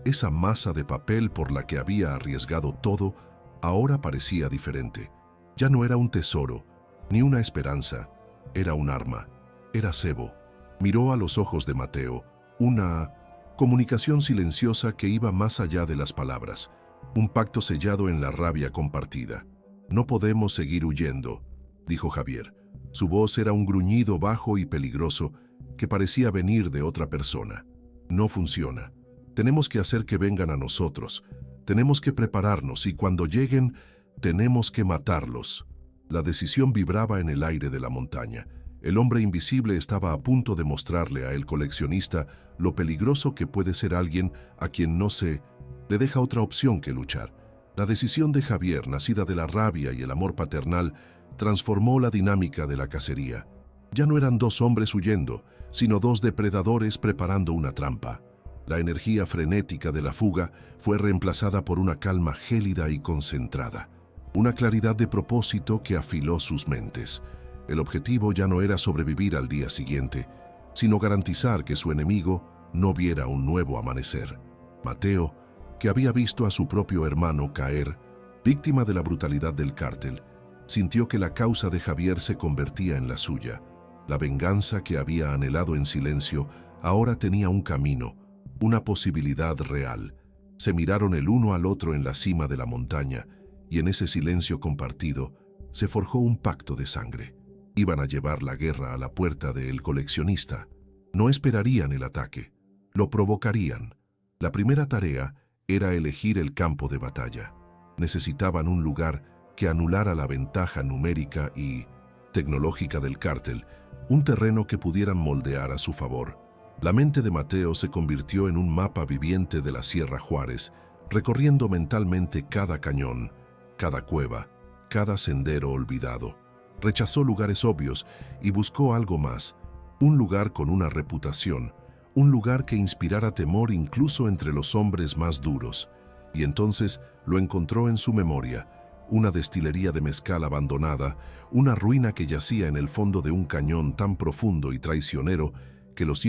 esa masa de papel por la que había arriesgado todo, ahora parecía diferente. Ya no era un tesoro, ni una esperanza, era un arma, era cebo. Miró a los ojos de Mateo, una comunicación silenciosa que iba más allá de las palabras, un pacto sellado en la rabia compartida. «No podemos seguir huyendo», dijo Javier. Su voz era un gruñido bajo y peligroso que parecía venir de otra persona. «No funciona. Tenemos que hacer que vengan a nosotros. Tenemos que prepararnos y cuando lleguen, tenemos que matarlos». La decisión vibraba en el aire de la montaña. El hombre invisible estaba a punto de mostrarle a el coleccionista lo peligroso que puede ser alguien a quien no se le deja otra opción que luchar. La decisión de Javier, nacida de la rabia y el amor paternal, transformó la dinámica de la cacería. Ya no eran dos hombres huyendo, sino dos depredadores preparando una trampa. La energía frenética de la fuga fue reemplazada por una calma gélida y concentrada, una claridad de propósito que afiló sus mentes. El objetivo ya no era sobrevivir al día siguiente, sino garantizar que su enemigo no viera un nuevo amanecer. Mateo, que había visto a su propio hermano caer, víctima de la brutalidad del cártel, sintió que la causa de Javier se convertía en la suya. La venganza que había anhelado en silencio ahora tenía un camino, una posibilidad real. Se miraron el uno al otro en la cima de la montaña, y en ese silencio compartido se forjó un pacto de sangre. Iban a llevar la guerra a la puerta del coleccionista. No esperarían el ataque, lo provocarían. La primera tarea era elegir el campo de batalla. Necesitaban un lugar que anulara la ventaja numérica y tecnológica del cártel, un terreno que pudieran moldear a su favor. La mente de Mateo se convirtió en un mapa viviente de la Sierra Juárez, recorriendo mentalmente cada cañón, cada cueva, cada sendero olvidado. Rechazó lugares obvios y buscó algo más, un lugar con una reputación, un lugar que inspirara temor incluso entre los hombres más duros. Y entonces lo encontró en su memoria, una destilería de mezcal abandonada, una ruina que yacía en el fondo de un cañón tan profundo y traicionero que los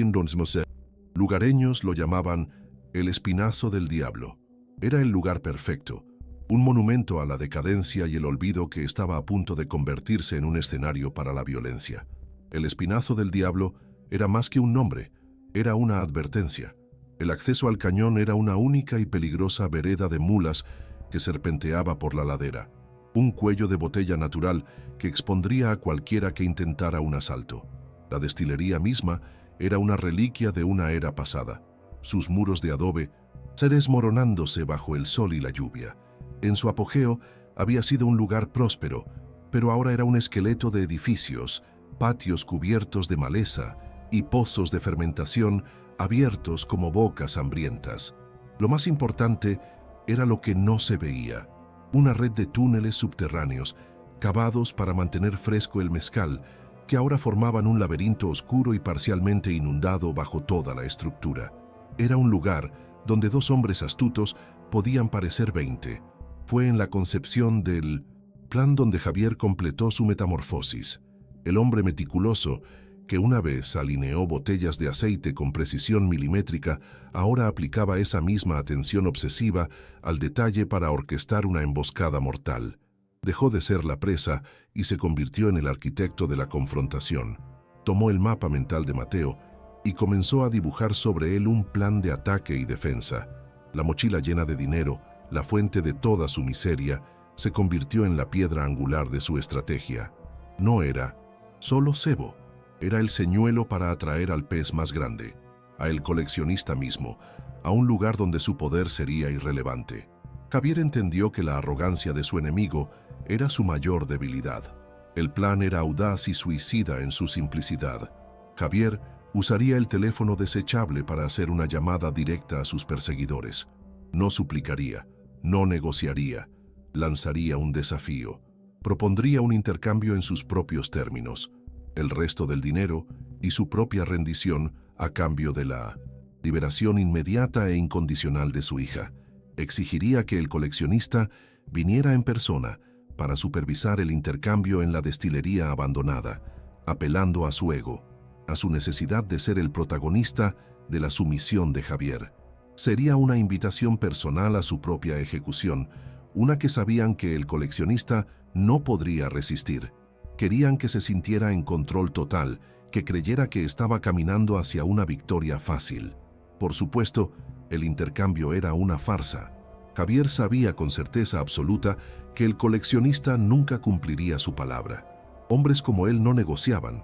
lugareños lo llamaban el Espinazo del Diablo. Era el lugar perfecto, un monumento a la decadencia y el olvido que estaba a punto de convertirse en un escenario para la violencia. El Espinazo del Diablo era más que un nombre, era una advertencia. El acceso al cañón era una única y peligrosa vereda de mulas que serpenteaba por la ladera, un cuello de botella natural que expondría a cualquiera que intentara un asalto. La destilería misma era una reliquia de una era pasada, sus muros de adobe se desmoronándose bajo el sol y la lluvia. En su apogeo había sido un lugar próspero, pero ahora era un esqueleto de edificios, patios cubiertos de maleza y pozos de fermentación abiertos como bocas hambrientas. Lo más importante era lo que no se veía, una red de túneles subterráneos, cavados para mantener fresco el mezcal, que ahora formaban un laberinto oscuro y parcialmente inundado bajo toda la estructura. Era un lugar donde dos hombres astutos podían parecer 20. Fue en la concepción del plan donde Javier completó su metamorfosis. El hombre meticuloso, que una vez alineó botellas de aceite con precisión milimétrica, ahora aplicaba esa misma atención obsesiva al detalle para orquestar una emboscada mortal. Dejó de ser la presa y se convirtió en el arquitecto de la confrontación. Tomó el mapa mental de Mateo y comenzó a dibujar sobre él un plan de ataque y defensa. La mochila llena de dinero, la fuente de toda su miseria, se convirtió en la piedra angular de su estrategia. No era solo cebo, era el señuelo para atraer al pez más grande, a el coleccionista mismo, a un lugar donde su poder sería irrelevante. Javier entendió que la arrogancia de su enemigo era su mayor debilidad. El plan era audaz y suicida en su simplicidad. Javier usaría el teléfono desechable para hacer una llamada directa a sus perseguidores. No suplicaría, no negociaría, lanzaría un desafío. Propondría un intercambio en sus propios términos, el resto del dinero y su propia rendición a cambio de la liberación inmediata e incondicional de su hija. Exigiría que el coleccionista viniera en persona para supervisar el intercambio en la destilería abandonada, apelando a su ego, a su necesidad de ser el protagonista de la sumisión de Javier. Sería una invitación personal a su propia ejecución, una que sabían que el coleccionista no podría resistir. Querían que se sintiera en control total, que creyera que estaba caminando hacia una victoria fácil. Por supuesto, el intercambio era una farsa. Javier sabía con certeza absoluta que el coleccionista nunca cumpliría su palabra. Hombres como él no negociaban,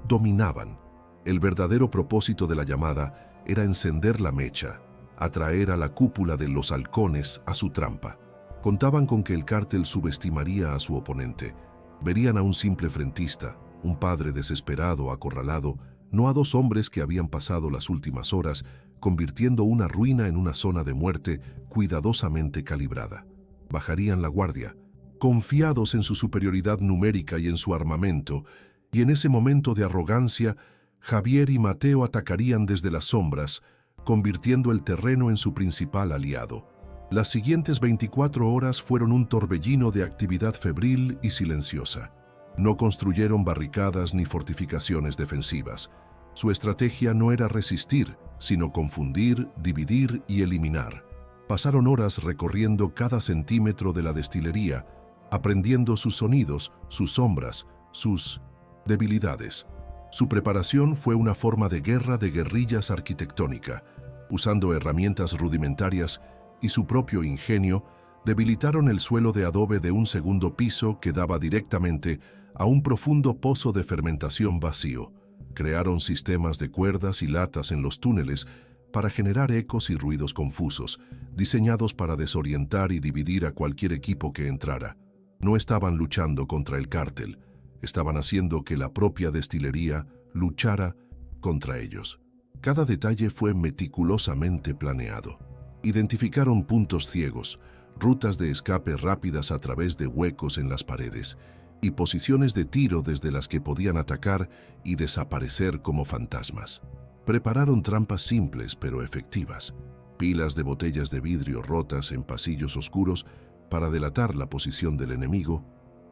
dominaban. El verdadero propósito de la llamada era encender la mecha, atraer a la cúpula de los halcones a su trampa. Contaban con que el cártel subestimaría a su oponente. Verían a un simple frentista, un padre desesperado, acorralado, no a dos hombres que habían pasado las últimas horas convirtiendo una ruina en una zona de muerte cuidadosamente calibrada. Bajarían la guardia, confiados en su superioridad numérica y en su armamento, y en ese momento de arrogancia Javier y Mateo atacarían desde las sombras, convirtiendo el terreno en su principal aliado. Las siguientes 24 horas fueron un torbellino de actividad febril y silenciosa. No construyeron barricadas ni fortificaciones defensivas. Su estrategia no era resistir, sino confundir, dividir y eliminar. Pasaron horas recorriendo cada centímetro de la destilería, aprendiendo sus sonidos, sus sombras, sus debilidades. Su preparación fue una forma de guerra de guerrillas arquitectónica. Usando herramientas rudimentarias y su propio ingenio, debilitaron el suelo de adobe de un segundo piso que daba directamente a un profundo pozo de fermentación vacío. Crearon sistemas de cuerdas y latas en los túneles para generar ecos y ruidos confusos, diseñados para desorientar y dividir a cualquier equipo que entrara. No estaban luchando contra el cártel, estaban haciendo que la propia destilería luchara contra ellos. Cada detalle fue meticulosamente planeado. Identificaron puntos ciegos, rutas de escape rápidas a través de huecos en las paredes y posiciones de tiro desde las que podían atacar y desaparecer como fantasmas. Prepararon trampas simples pero efectivas, pilas de botellas de vidrio rotas en pasillos oscuros para delatar la posición del enemigo,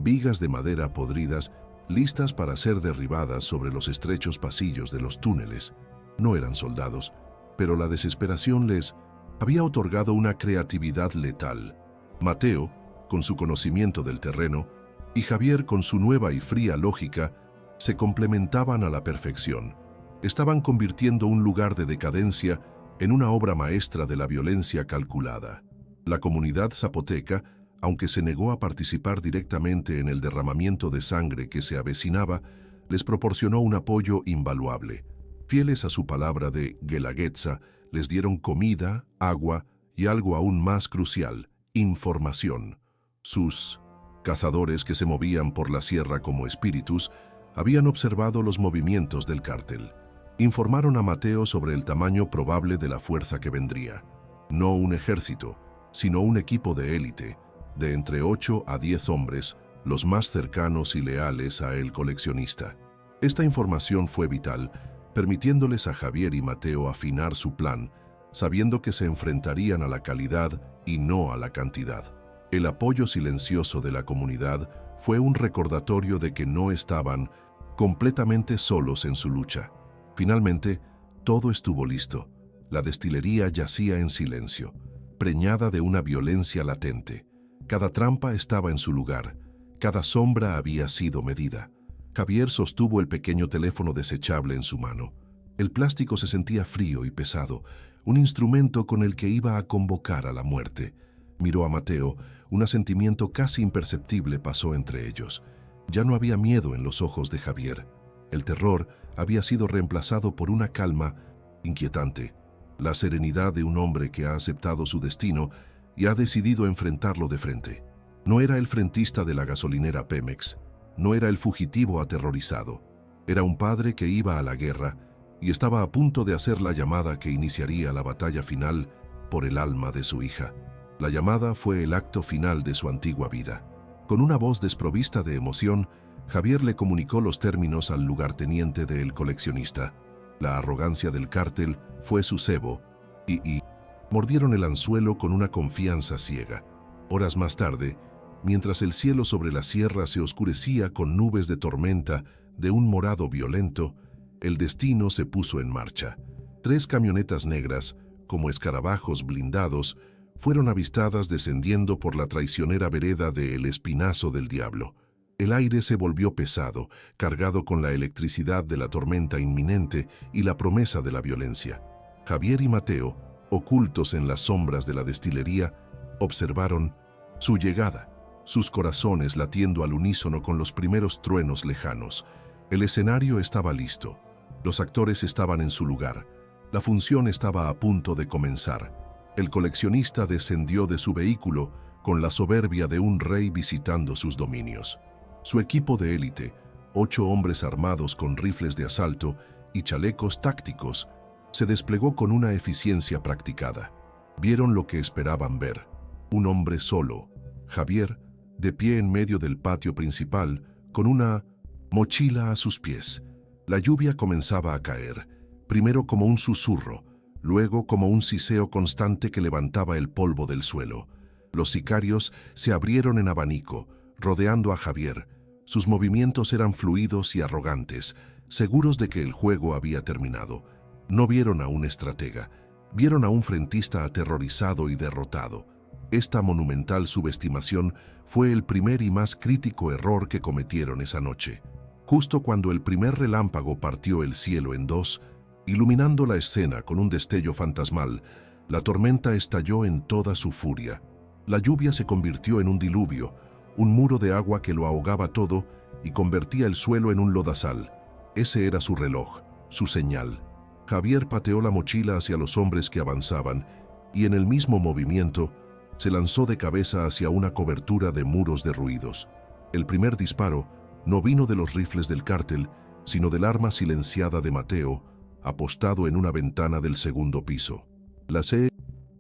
vigas de madera podridas listas para ser derribadas sobre los estrechos pasillos de los túneles. No eran soldados, pero la desesperación les había otorgado una creatividad letal. Mateo, con su conocimiento del terreno, y Javier, con su nueva y fría lógica, se complementaban a la perfección. Estaban convirtiendo un lugar de decadencia en una obra maestra de la violencia calculada. La comunidad zapoteca, aunque se negó a participar directamente en el derramamiento de sangre que se avecinaba, les proporcionó un apoyo invaluable. Fieles a su palabra de Guelaguetza, les dieron comida, agua y algo aún más crucial, información. Sus cazadores, que se movían por la sierra como espíritus, habían observado los movimientos del cártel. Informaron a Mateo sobre el tamaño probable de la fuerza que vendría. No un ejército, sino un equipo de élite, de entre 8 a 10 hombres, los más cercanos y leales a el coleccionista. Esta información fue vital, permitiéndoles a Javier y Mateo afinar su plan, sabiendo que se enfrentarían a la calidad y no a la cantidad. El apoyo silencioso de la comunidad fue un recordatorio de que no estaban completamente solos en su lucha. Finalmente, todo estuvo listo. La destilería yacía en silencio, preñada de una violencia latente. Cada trampa estaba en su lugar, cada sombra había sido medida. Javier sostuvo el pequeño teléfono desechable en su mano. El plástico se sentía frío y pesado, un instrumento con el que iba a convocar a la muerte. Miró a Mateo, un asentimiento casi imperceptible pasó entre ellos. Ya no había miedo en los ojos de Javier. El terror había sido reemplazado por una calma inquietante, la serenidad de un hombre que ha aceptado su destino y ha decidido enfrentarlo de frente. No era el frentista de la gasolinera Pemex, no era el fugitivo aterrorizado. Era un padre que iba a la guerra y estaba a punto de hacer la llamada que iniciaría la batalla final por el alma de su hija. La llamada fue el acto final de su antigua vida. Con una voz desprovista de emoción, Javier le comunicó los términos al lugarteniente del coleccionista. La arrogancia del cártel fue su cebo y mordieron el anzuelo con una confianza ciega. Horas más tarde, mientras el cielo sobre la sierra se oscurecía con nubes de tormenta de un morado violento, el destino se puso en marcha. 3 camionetas negras, como escarabajos blindados, fueron avistadas descendiendo por la traicionera vereda de El Espinazo del Diablo. El aire se volvió pesado, cargado con la electricidad de la tormenta inminente y la promesa de la violencia. Javier y Mateo, ocultos en las sombras de la destilería, observaron su llegada, sus corazones latiendo al unísono con los primeros truenos lejanos. El escenario estaba listo, los actores estaban en su lugar, la función estaba a punto de comenzar. El coleccionista descendió de su vehículo con la soberbia de un rey visitando sus dominios. Su equipo de élite, 8 hombres armados con rifles de asalto y chalecos tácticos, se desplegó con una eficiencia practicada. Vieron lo que esperaban ver. Un hombre solo, Javier, de pie en medio del patio principal, con una mochila a sus pies. La lluvia comenzaba a caer, primero como un susurro, luego como un siseo constante que levantaba el polvo del suelo. Los sicarios se abrieron en abanico, rodeando a Javier. Sus movimientos eran fluidos y arrogantes, seguros de que el juego había terminado. No vieron a un estratega, vieron a un frentista aterrorizado y derrotado. Esta monumental subestimación fue el primer y más crítico error que cometieron esa noche. Justo cuando el primer relámpago partió el cielo en dos, iluminando la escena con un destello fantasmal, la tormenta estalló en toda su furia. La lluvia se convirtió en un diluvio, un muro de agua que lo ahogaba todo y convertía el suelo en un lodazal. Ese era su reloj, su señal. Javier pateó la mochila hacia los hombres que avanzaban y en el mismo movimiento se lanzó de cabeza hacia una cobertura de muros derruidos. El primer disparo no vino de los rifles del cártel, sino del arma silenciada de Mateo, apostado en una ventana del segundo piso. La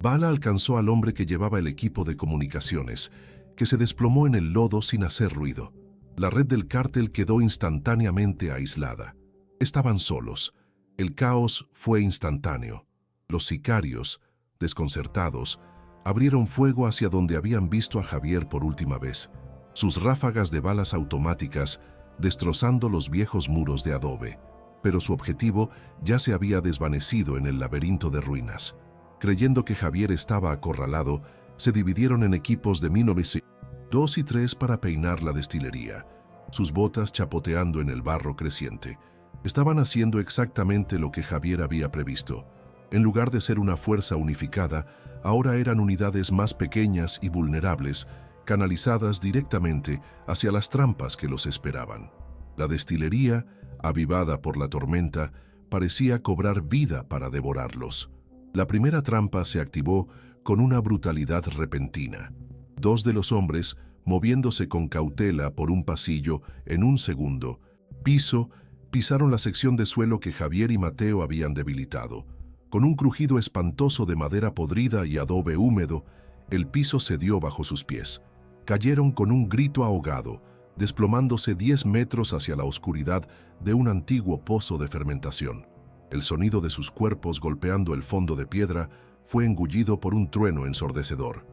bala alcanzó al hombre que llevaba el equipo de comunicaciones, que se desplomó en el lodo sin hacer ruido. La red del cártel quedó instantáneamente aislada. Estaban solos. El caos fue instantáneo. Los sicarios, desconcertados, abrieron fuego hacia donde habían visto a Javier por última vez, sus ráfagas de balas automáticas destrozando los viejos muros de adobe. Pero su objetivo ya se había desvanecido en el laberinto de ruinas. Creyendo que Javier estaba acorralado, se dividieron en equipos de 2 y 3 para peinar la destilería, sus botas chapoteando en el barro creciente. Estaban haciendo exactamente lo que Javier había previsto. En lugar de ser una fuerza unificada, ahora eran unidades más pequeñas y vulnerables, canalizadas directamente hacia las trampas que los esperaban. La destilería, avivada por la tormenta, parecía cobrar vida para devorarlos. La primera trampa se activó con una brutalidad repentina. 2 de los hombres, moviéndose con cautela por un pasillo en un segundo, pisaron la sección de suelo que Javier y Mateo habían debilitado. Con un crujido espantoso de madera podrida y adobe húmedo, el piso cedió bajo sus pies. Cayeron con un grito ahogado, desplomándose 10 metros hacia la oscuridad de un antiguo pozo de fermentación. El sonido de sus cuerpos golpeando el fondo de piedra fue engullido por un trueno ensordecedor.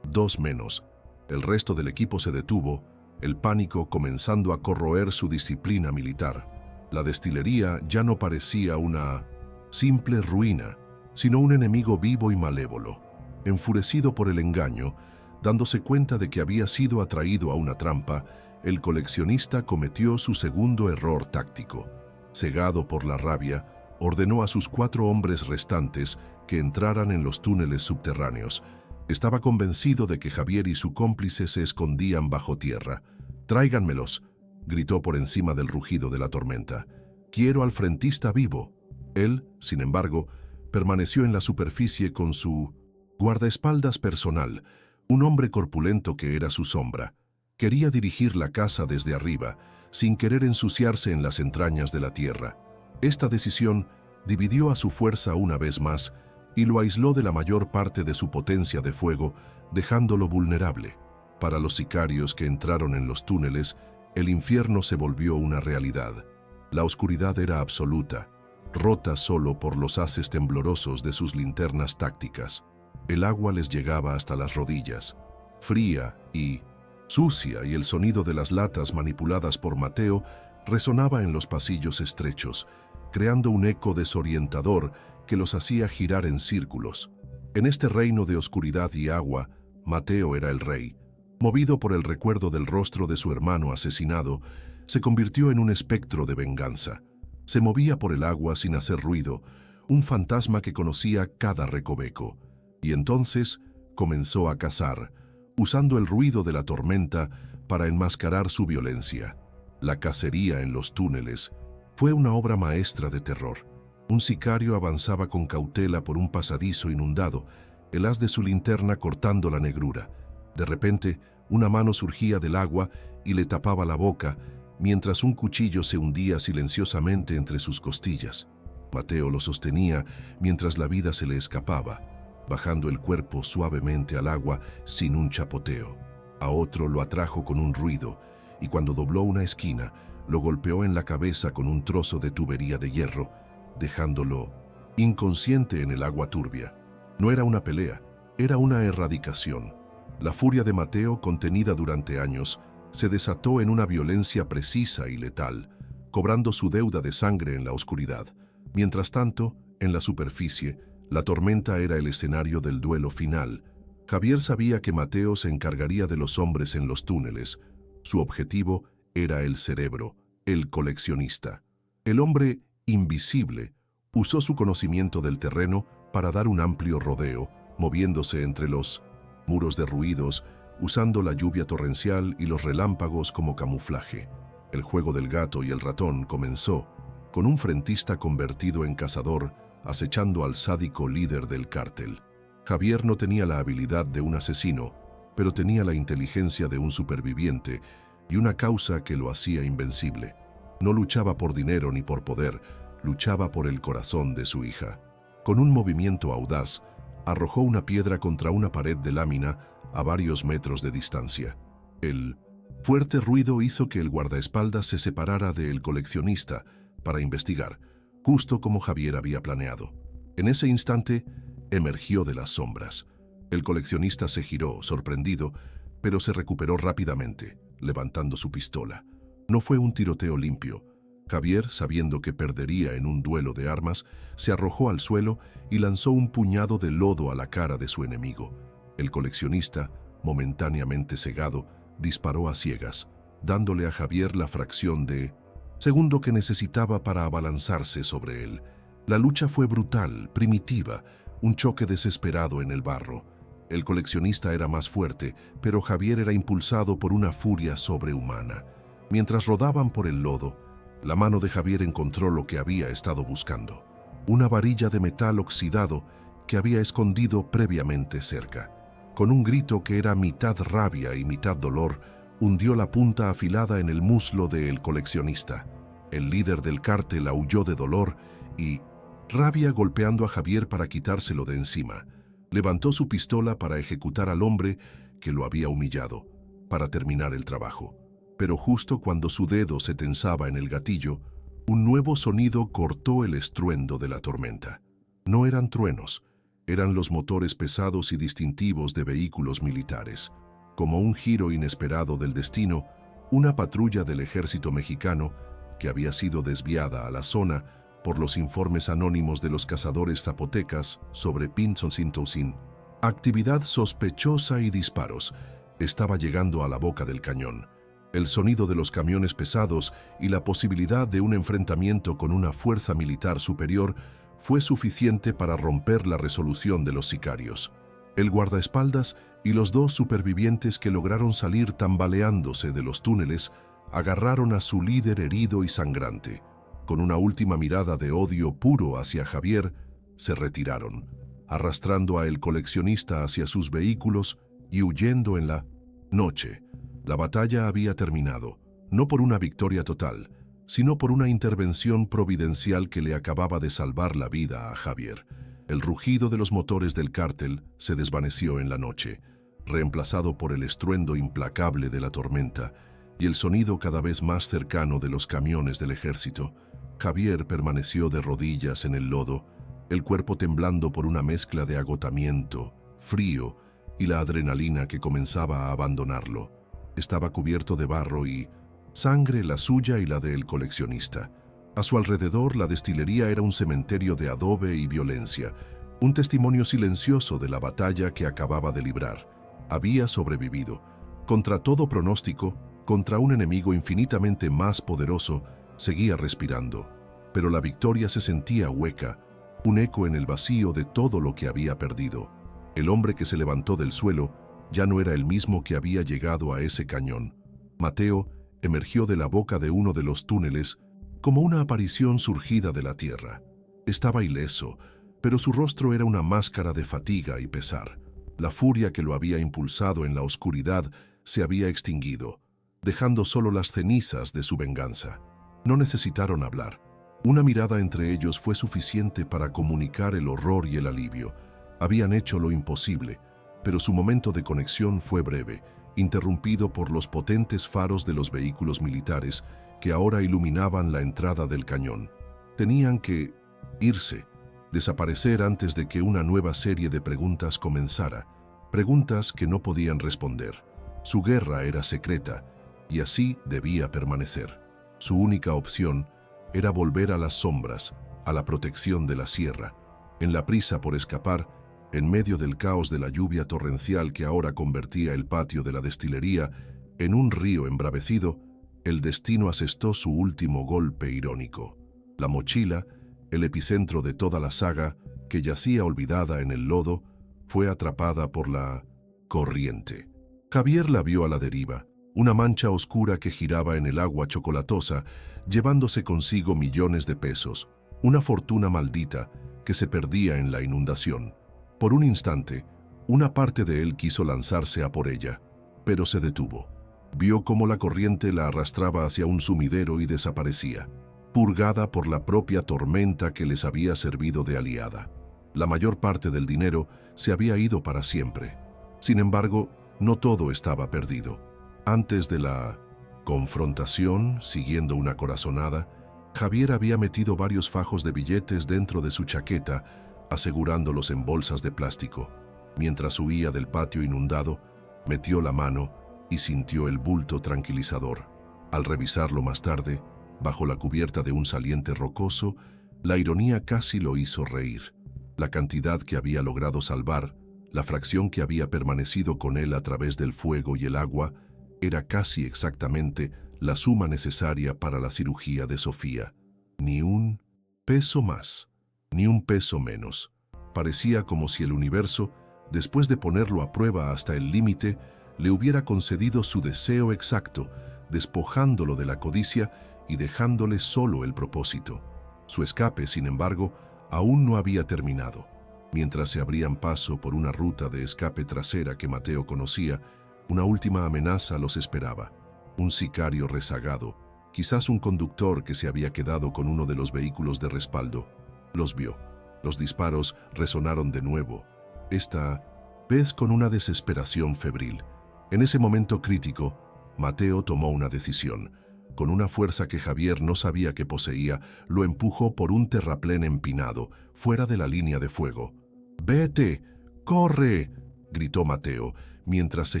2 menos. El resto del equipo se detuvo, el pánico comenzando a corroer su disciplina militar. La destilería ya no parecía una simple ruina, sino un enemigo vivo y malévolo. Enfurecido por el engaño, dándose cuenta de que había sido atraído a una trampa, el coleccionista cometió su segundo error táctico. Cegado por la rabia, ordenó a sus 4 hombres restantes que entraran en los túneles subterráneos. Estaba convencido de que Javier y su cómplice se escondían bajo tierra. «Tráiganmelos», gritó por encima del rugido de la tormenta. «Quiero al frentista vivo». Él, sin embargo, permaneció en la superficie con su guardaespaldas personal, un hombre corpulento que era su sombra. Quería dirigir la caza desde arriba, sin querer ensuciarse en las entrañas de la tierra. Esta decisión dividió a su fuerza una vez más y lo aisló de la mayor parte de su potencia de fuego, dejándolo vulnerable. Para los sicarios que entraron en los túneles, el infierno se volvió una realidad. La oscuridad era absoluta, rota solo por los haces temblorosos de sus linternas tácticas. El agua les llegaba hasta las rodillas, fría y sucia, y el sonido de las latas manipuladas por Mateo resonaba en los pasillos estrechos, creando un eco desorientador que los hacía girar en círculos. En este reino de oscuridad y agua, Mateo era el rey. Movido por el recuerdo del rostro de su hermano asesinado, se convirtió en un espectro de venganza. Se movía por el agua sin hacer ruido, un fantasma que conocía cada recoveco. Y entonces comenzó a cazar, usando el ruido de la tormenta para enmascarar su violencia. La cacería en los túneles fue una obra maestra de terror. Un sicario avanzaba con cautela por un pasadizo inundado, el haz de su linterna cortando la negrura. De repente, una mano surgía del agua y le tapaba la boca, mientras un cuchillo se hundía silenciosamente entre sus costillas. Mateo lo sostenía mientras la vida se le escapaba, bajando el cuerpo suavemente al agua sin un chapoteo. A otro lo atrajo con un ruido, y cuando dobló una esquina, lo golpeó en la cabeza con un trozo de tubería de hierro, dejándolo inconsciente en el agua turbia. No era una pelea, era una erradicación. La furia de Mateo, contenida durante años, se desató en una violencia precisa y letal, cobrando su deuda de sangre en la oscuridad. Mientras tanto, en la superficie, la tormenta era el escenario del duelo final. Javier sabía que Mateo se encargaría de los hombres en los túneles. Su objetivo era el cerebro, el coleccionista. El hombre invisible usó su conocimiento del terreno para dar un amplio rodeo, moviéndose entre los muros derruidos, usando la lluvia torrencial y los relámpagos como camuflaje. El juego del gato y el ratón comenzó, con un frentista convertido en cazador, acechando al sádico líder del cártel. Javier no tenía la habilidad de un asesino, pero tenía la inteligencia de un superviviente y una causa que lo hacía invencible. No luchaba por dinero ni por poder, luchaba por el corazón de su hija. Con un movimiento audaz, arrojó una piedra contra una pared de lámina a varios metros de distancia. El fuerte ruido hizo que el guardaespaldas se separara del coleccionista para investigar, justo como Javier había planeado. En ese instante, emergió de las sombras. El coleccionista se giró, sorprendido, pero se recuperó rápidamente, levantando su pistola. No fue un tiroteo limpio. Javier, sabiendo que perdería en un duelo de armas, se arrojó al suelo y lanzó un puñado de lodo a la cara de su enemigo. El coleccionista, momentáneamente cegado, disparó a ciegas, dándole a Javier la fracción de segundo que necesitaba para abalanzarse sobre él. La lucha fue brutal, primitiva, un choque desesperado en el barro. El coleccionista era más fuerte, pero Javier era impulsado por una furia sobrehumana. Mientras rodaban por el lodo, la mano de Javier encontró lo que había estado buscando: una varilla de metal oxidado que había escondido previamente cerca. Con un grito que era mitad rabia y mitad dolor, hundió la punta afilada en el muslo del coleccionista. El líder del cártel aulló de dolor y rabia, golpeando a Javier para quitárselo de encima. Levantó su pistola para ejecutar al hombre que lo había humillado, para terminar el trabajo. Pero justo cuando su dedo se tensaba en el gatillo, un nuevo sonido cortó el estruendo de la tormenta. No eran truenos, eran los motores pesados y distintivos de vehículos militares. Como un giro inesperado del destino, una patrulla del ejército mexicano, que había sido desviada a la zona por los informes anónimos de los cazadores zapotecas sobre Pinzoncintosin, actividad sospechosa y disparos, estaba llegando a la boca del cañón. El sonido de los camiones pesados y la posibilidad de un enfrentamiento con una fuerza militar superior fue suficiente para romper la resolución de los sicarios. El guardaespaldas y los dos supervivientes que lograron salir tambaleándose de los túneles agarraron a su líder herido y sangrante. Con una última mirada de odio puro hacia Javier, se retiraron, arrastrando a el coleccionista hacia sus vehículos y huyendo en la noche. La batalla había terminado, no por una victoria total, sino por una intervención providencial que le acababa de salvar la vida a Javier. El rugido de los motores del cártel se desvaneció en la noche, reemplazado por el estruendo implacable de la tormenta y el sonido cada vez más cercano de los camiones del ejército. Javier permaneció de rodillas en el lodo, el cuerpo temblando por una mezcla de agotamiento, frío y la adrenalina que comenzaba a abandonarlo. Estaba cubierto de barro y sangre, la suya y la del coleccionista. A su alrededor, la destilería era un cementerio de adobe y violencia, un testimonio silencioso de la batalla que acababa de librar. Había sobrevivido. Contra todo pronóstico, contra un enemigo infinitamente más poderoso, seguía respirando. Pero la victoria se sentía hueca, un eco en el vacío de todo lo que había perdido. El hombre que se levantó del suelo ya no era el mismo que había llegado a ese cañón. Mateo emergió de la boca de uno de los túneles como una aparición surgida de la tierra. Estaba ileso, pero su rostro era una máscara de fatiga y pesar. La furia que lo había impulsado en la oscuridad se había extinguido, dejando solo las cenizas de su venganza. No necesitaron hablar. Una mirada entre ellos fue suficiente para comunicar el horror y el alivio. Habían hecho lo imposible, pero su momento de conexión fue breve, interrumpido por los potentes faros de los vehículos militares que ahora iluminaban la entrada del cañón. Tenían que irse, desaparecer antes de que una nueva serie de preguntas comenzara, preguntas que no podían responder. Su guerra era secreta y así debía permanecer. Su única opción era volver a las sombras, a la protección de la sierra. En la prisa por escapar, en medio del caos de la lluvia torrencial que ahora convertía el patio de la destilería en un río embravecido, el destino asestó su último golpe irónico. La mochila, el epicentro de toda la saga, que yacía olvidada en el lodo, fue atrapada por la corriente. Javier la vio a la deriva, una mancha oscura que giraba en el agua chocolatosa, llevándose consigo millones de pesos, una fortuna maldita que se perdía en la inundación. Por un instante, una parte de él quiso lanzarse a por ella, pero se detuvo. Vio cómo la corriente la arrastraba hacia un sumidero y desaparecía, purgada por la propia tormenta que les había servido de aliada. La mayor parte del dinero se había ido para siempre. Sin embargo, no todo estaba perdido. Antes de la confrontación, siguiendo una corazonada, Javier había metido varios fajos de billetes dentro de su chaqueta, asegurándolos en bolsas de plástico. Mientras huía del patio inundado, metió la mano y sintió el bulto tranquilizador. Al revisarlo más tarde, bajo la cubierta de un saliente rocoso, la ironía casi lo hizo reír. La cantidad que había logrado salvar, la fracción que había permanecido con él a través del fuego y el agua, era casi exactamente la suma necesaria para la cirugía de Sofía. Ni un peso más, ni un peso menos. Parecía como si el universo, después de ponerlo a prueba hasta el límite, le hubiera concedido su deseo exacto, despojándolo de la codicia y dejándole solo el propósito. Su escape, sin embargo, aún no había terminado. Mientras se abrían paso por una ruta de escape trasera que Mateo conocía, una última amenaza los esperaba. Un sicario rezagado, quizás un conductor que se había quedado con uno de los vehículos de respaldo. Los vio. Los disparos resonaron de nuevo, esta vez con una desesperación febril. En ese momento crítico, Mateo tomó una decisión. Con una fuerza que Javier no sabía que poseía, lo empujó por un terraplén empinado, fuera de la línea de fuego. «¡Vete! ¡Corre!», gritó Mateo, mientras se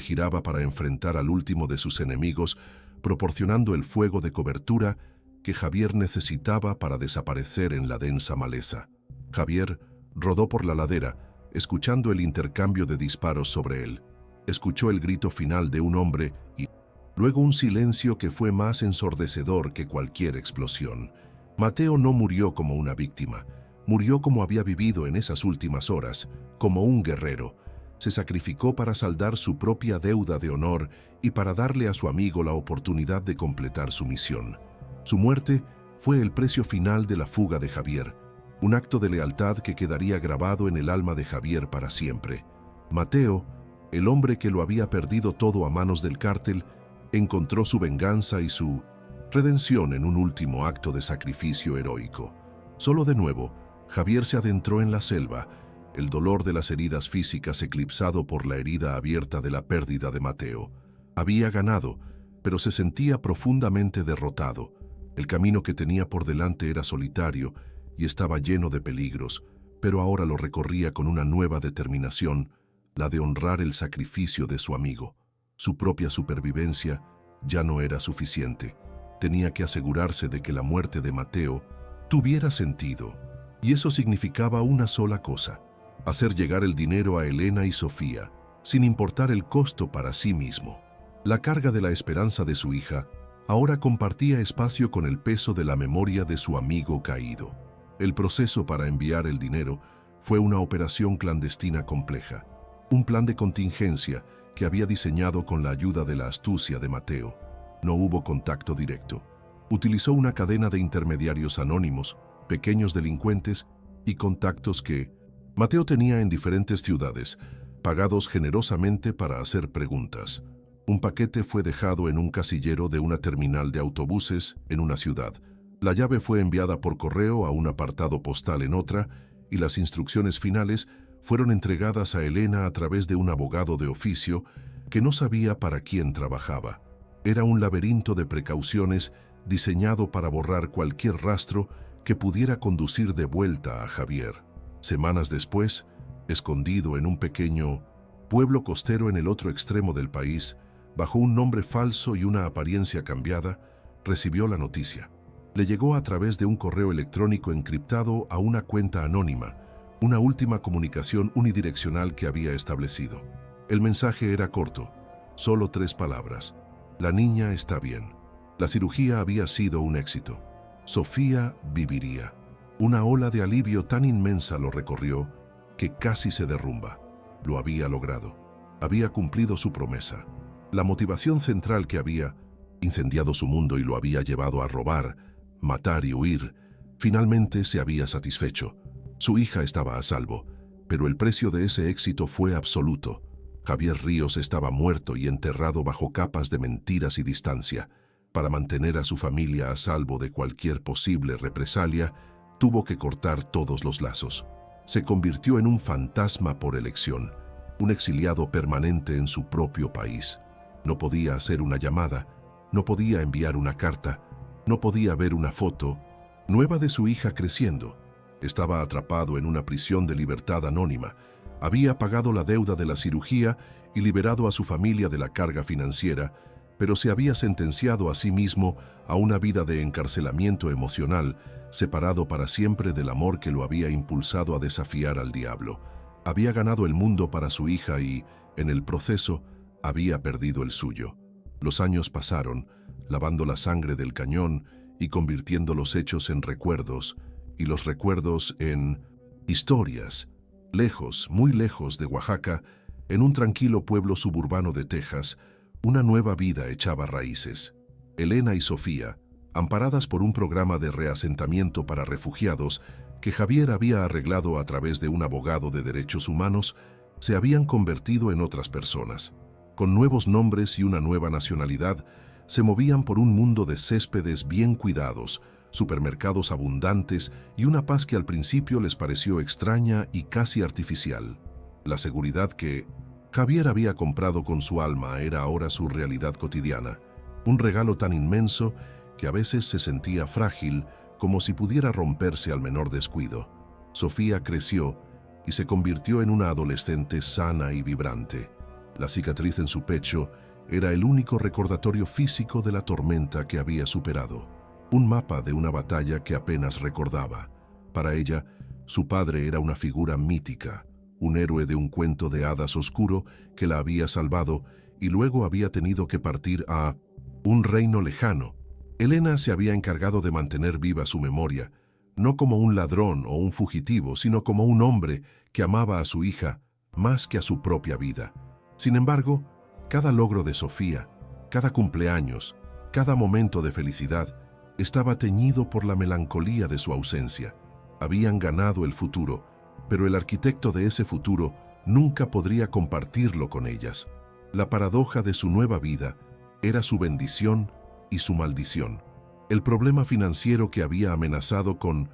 giraba para enfrentar al último de sus enemigos, proporcionando el fuego de cobertura que Javier necesitaba para desaparecer en la densa maleza. Javier rodó por la ladera, escuchando el intercambio de disparos sobre él. Escuchó el grito final de un hombre y luego un silencio que fue más ensordecedor que cualquier explosión. Mateo no murió como una víctima, murió como había vivido en esas últimas horas, como un guerrero. Se sacrificó para saldar su propia deuda de honor y para darle a su amigo la oportunidad de completar su misión. Su muerte fue el precio final de la fuga de Javier, un acto de lealtad que quedaría grabado en el alma de Javier para siempre. Mateo, el hombre que lo había perdido todo a manos del cártel, encontró su venganza y su redención en un último acto de sacrificio heroico. Solo de nuevo, Javier se adentró en la selva, el dolor de las heridas físicas eclipsado por la herida abierta de la pérdida de Mateo. Había ganado, pero se sentía profundamente derrotado. El camino que tenía por delante era solitario y estaba lleno de peligros, pero ahora lo recorría con una nueva determinación, la de honrar el sacrificio de su amigo. Su propia supervivencia ya no era suficiente. Tenía que asegurarse de que la muerte de Mateo tuviera sentido, y eso significaba una sola cosa: hacer llegar el dinero a Elena y Sofía, sin importar el costo para sí mismo. La carga de la esperanza de su hija ahora compartía espacio con el peso de la memoria de su amigo caído. El proceso para enviar el dinero fue una operación clandestina compleja, un plan de contingencia que había diseñado con la ayuda de la astucia de Mateo. No hubo contacto directo. Utilizó una cadena de intermediarios anónimos, pequeños delincuentes y contactos que Mateo tenía en diferentes ciudades, pagados generosamente para hacer preguntas. Un paquete fue dejado en un casillero de una terminal de autobuses en una ciudad. La llave fue enviada por correo a un apartado postal en otra, y las instrucciones finales fueron entregadas a Elena a través de un abogado de oficio que no sabía para quién trabajaba. Era un laberinto de precauciones diseñado para borrar cualquier rastro que pudiera conducir de vuelta a Javier. Semanas después, escondido en un pequeño pueblo costero en el otro extremo del país, bajo un nombre falso y una apariencia cambiada, recibió la noticia. Le llegó a través de un correo electrónico encriptado a una cuenta anónima, una última comunicación unidireccional que había establecido. El mensaje era corto, solo 3 palabras. La niña está bien. La cirugía había sido un éxito. Sofía viviría. Una ola de alivio tan inmensa lo recorrió que casi se derrumba. Lo había logrado. Había cumplido su promesa. La motivación central que había incendiado su mundo y lo había llevado a robar, matar y huir, finalmente se había satisfecho. Su hija estaba a salvo, pero el precio de ese éxito fue absoluto. Javier Ríos estaba muerto y enterrado bajo capas de mentiras y distancia. Para mantener a su familia a salvo de cualquier posible represalia, tuvo que cortar todos los lazos. Se convirtió en un fantasma por elección, un exiliado permanente en su propio país. No podía hacer una llamada, no podía enviar una carta, no podía ver una foto nueva de su hija creciendo. Estaba atrapado en una prisión de libertad anónima. Había pagado la deuda de la cirugía y liberado a su familia de la carga financiera, pero se había sentenciado a sí mismo a una vida de encarcelamiento emocional, separado para siempre del amor que lo había impulsado a desafiar al diablo. Había ganado el mundo para su hija y, en el proceso, había perdido el suyo. Los años pasaron, lavando la sangre del cañón y convirtiendo los hechos en recuerdos, y los recuerdos en historias. Lejos, muy lejos de Oaxaca, en un tranquilo pueblo suburbano de Texas, una nueva vida echaba raíces. Elena y Sofía, amparadas por un programa de reasentamiento para refugiados que Javier había arreglado a través de un abogado de derechos humanos, se habían convertido en otras personas. Con nuevos nombres y una nueva nacionalidad, se movían por un mundo de céspedes bien cuidados, supermercados abundantes y una paz que al principio les pareció extraña y casi artificial. La seguridad que Javier había comprado con su alma era ahora su realidad cotidiana, un regalo tan inmenso que a veces se sentía frágil, como si pudiera romperse al menor descuido. Sofía creció y se convirtió en una adolescente sana y vibrante. La cicatriz en su pecho era el único recordatorio físico de la tormenta que había superado. Un mapa de una batalla que apenas recordaba. Para ella, su padre era una figura mítica, un héroe de un cuento de hadas oscuro que la había salvado y luego había tenido que partir a un reino lejano. Elena se había encargado de mantener viva su memoria, no como un ladrón o un fugitivo, sino como un hombre que amaba a su hija más que a su propia vida. Sin embargo, cada logro de Sofía, cada cumpleaños, cada momento de felicidad, estaba teñido por la melancolía de su ausencia. Habían ganado el futuro, pero el arquitecto de ese futuro nunca podría compartirlo con ellas. La paradoja de su nueva vida era su bendición y su maldición. El problema financiero que había amenazado con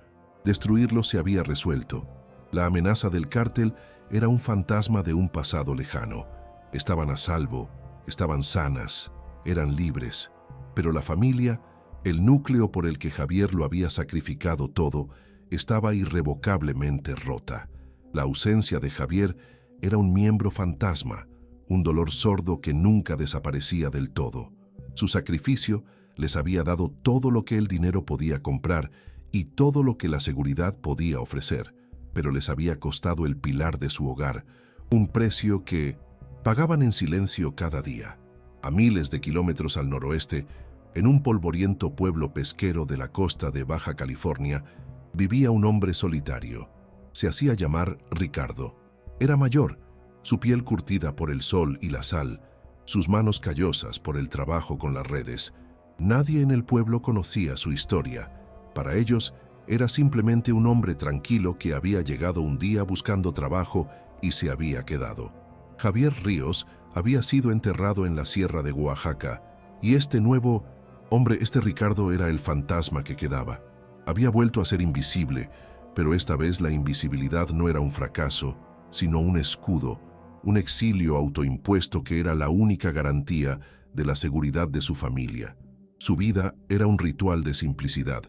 destruirlo se había resuelto. La amenaza del cártel era un fantasma de un pasado lejano. Estaban a salvo, estaban sanas, eran libres, pero la familia, el núcleo por el que Javier lo había sacrificado todo, estaba irrevocablemente rota. La ausencia de Javier era un miembro fantasma, un dolor sordo que nunca desaparecía del todo. Su sacrificio les había dado todo lo que el dinero podía comprar y todo lo que la seguridad podía ofrecer, pero les había costado el pilar de su hogar, un precio que pagaban en silencio cada día. A miles de kilómetros al noroeste, en un polvoriento pueblo pesquero de la costa de Baja California, vivía un hombre solitario. Se hacía llamar Ricardo. Era mayor, su piel curtida por el sol y la sal, sus manos callosas por el trabajo con las redes. Nadie en el pueblo conocía su historia. Para ellos, era simplemente un hombre tranquilo que había llegado un día buscando trabajo y se había quedado. Javier Ríos había sido enterrado en la sierra de Oaxaca, y este nuevo hombre, este Ricardo, era el fantasma que quedaba. Había vuelto a ser invisible, pero esta vez la invisibilidad no era un fracaso, sino un escudo, un exilio autoimpuesto que era la única garantía de la seguridad de su familia. Su vida era un ritual de simplicidad.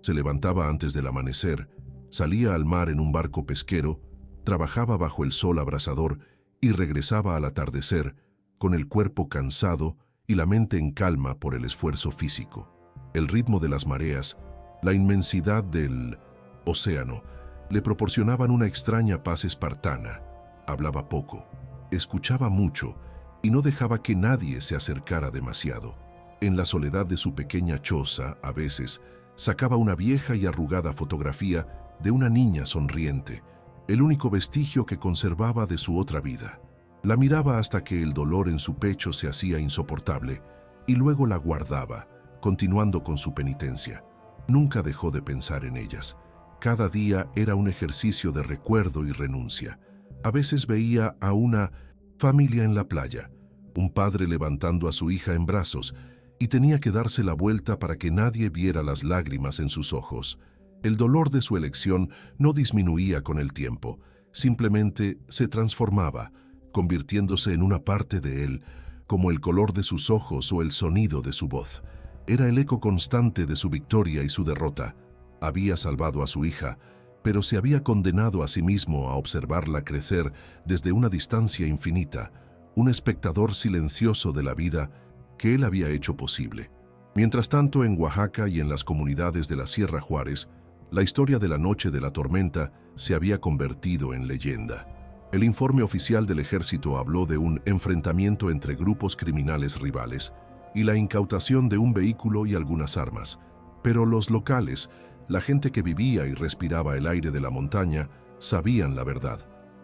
Se levantaba antes del amanecer, salía al mar en un barco pesquero, trabajaba bajo el sol abrasador y regresaba al atardecer, con el cuerpo cansado y la mente en calma por el esfuerzo físico. El ritmo de las mareas, la inmensidad del océano, le proporcionaban una extraña paz espartana. Hablaba poco, escuchaba mucho y no dejaba que nadie se acercara demasiado. En la soledad de su pequeña choza, a veces, sacaba una vieja y arrugada fotografía de una niña sonriente, el único vestigio que conservaba de su otra vida. La miraba hasta que el dolor en su pecho se hacía insoportable y luego la guardaba, continuando con su penitencia. Nunca dejó de pensar en ellas. Cada día era un ejercicio de recuerdo y renuncia. A veces veía a una familia en la playa, un padre levantando a su hija en brazos, y tenía que darse la vuelta para que nadie viera las lágrimas en sus ojos. El dolor de su elección no disminuía con el tiempo, simplemente se transformaba, convirtiéndose en una parte de él, como el color de sus ojos o el sonido de su voz. Era el eco constante de su victoria y su derrota. Había salvado a su hija, pero se había condenado a sí mismo a observarla crecer desde una distancia infinita, un espectador silencioso de la vida que él había hecho posible. Mientras tanto, en Oaxaca y en las comunidades de la Sierra Juárez, la historia de la noche de la tormenta se había convertido en leyenda. El informe oficial del ejército habló de un enfrentamiento entre grupos criminales rivales y la incautación de un vehículo y algunas armas. Pero los locales, la gente que vivía y respiraba el aire de la montaña, sabían la verdad,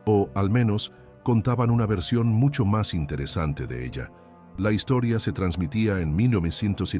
o al menos contaban una versión mucho más interesante de ella. La historia se transmitía en 1900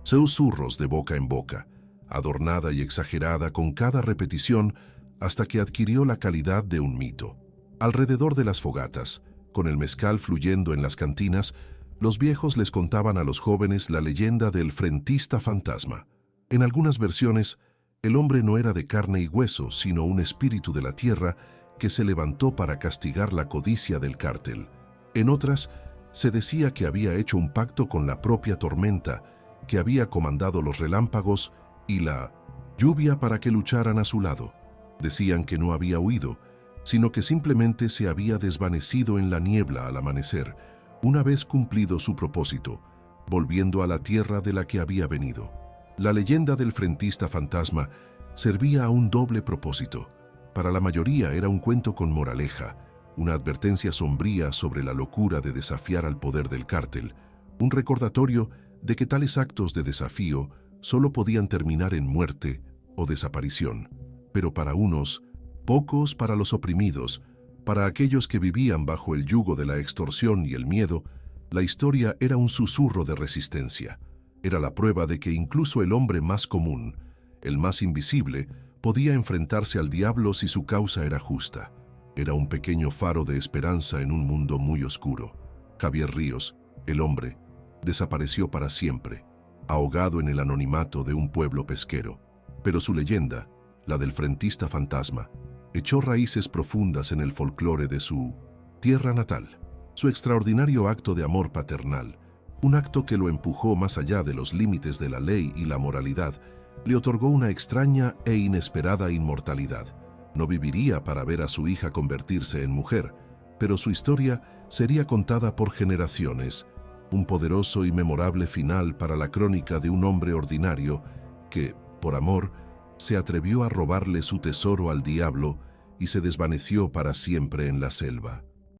susurros de boca en boca, adornada y exagerada con cada repetición hasta que adquirió la calidad de un mito. Alrededor de las fogatas, con el mezcal fluyendo en las cantinas, los viejos les contaban a los jóvenes la leyenda del frentista fantasma. En algunas versiones, el hombre no era de carne y hueso, sino un espíritu de la tierra que se levantó para castigar la codicia del cártel. En otras, se decía que había hecho un pacto con la propia tormenta, que había comandado los relámpagos y la lluvia para que lucharan a su lado. Decían que no había huido, sino que simplemente se había desvanecido en la niebla al amanecer, una vez cumplido su propósito, volviendo a la tierra de la que había venido. La leyenda del frentista fantasma servía a un doble propósito. Para la mayoría era un cuento con moraleja, una advertencia sombría sobre la locura de desafiar al poder del cártel, un recordatorio de que tales actos de desafío solo podían terminar en muerte o desaparición. Pero para unos, pocos para los oprimidos, para aquellos que vivían bajo el yugo de la extorsión y el miedo, la historia era un susurro de resistencia. Era la prueba de que incluso el hombre más común, el más invisible, podía enfrentarse al diablo si su causa era justa. Era un pequeño faro de esperanza en un mundo muy oscuro. Javier Ríos, el hombre, desapareció para siempre, ahogado en el anonimato de un pueblo pesquero. Pero su leyenda, la del frentista fantasma, echó raíces profundas en el folclore de su tierra natal. Su extraordinario acto de amor paternal, un acto que lo empujó más allá de los límites de la ley y la moralidad, le otorgó una extraña e inesperada inmortalidad. No viviría para ver a su hija convertirse en mujer, pero su historia sería contada por generaciones, un poderoso y memorable final para la crónica de un hombre ordinario que, por amor, se atrevió a robarle su tesoro al diablo y se desvaneció para siempre en la selva.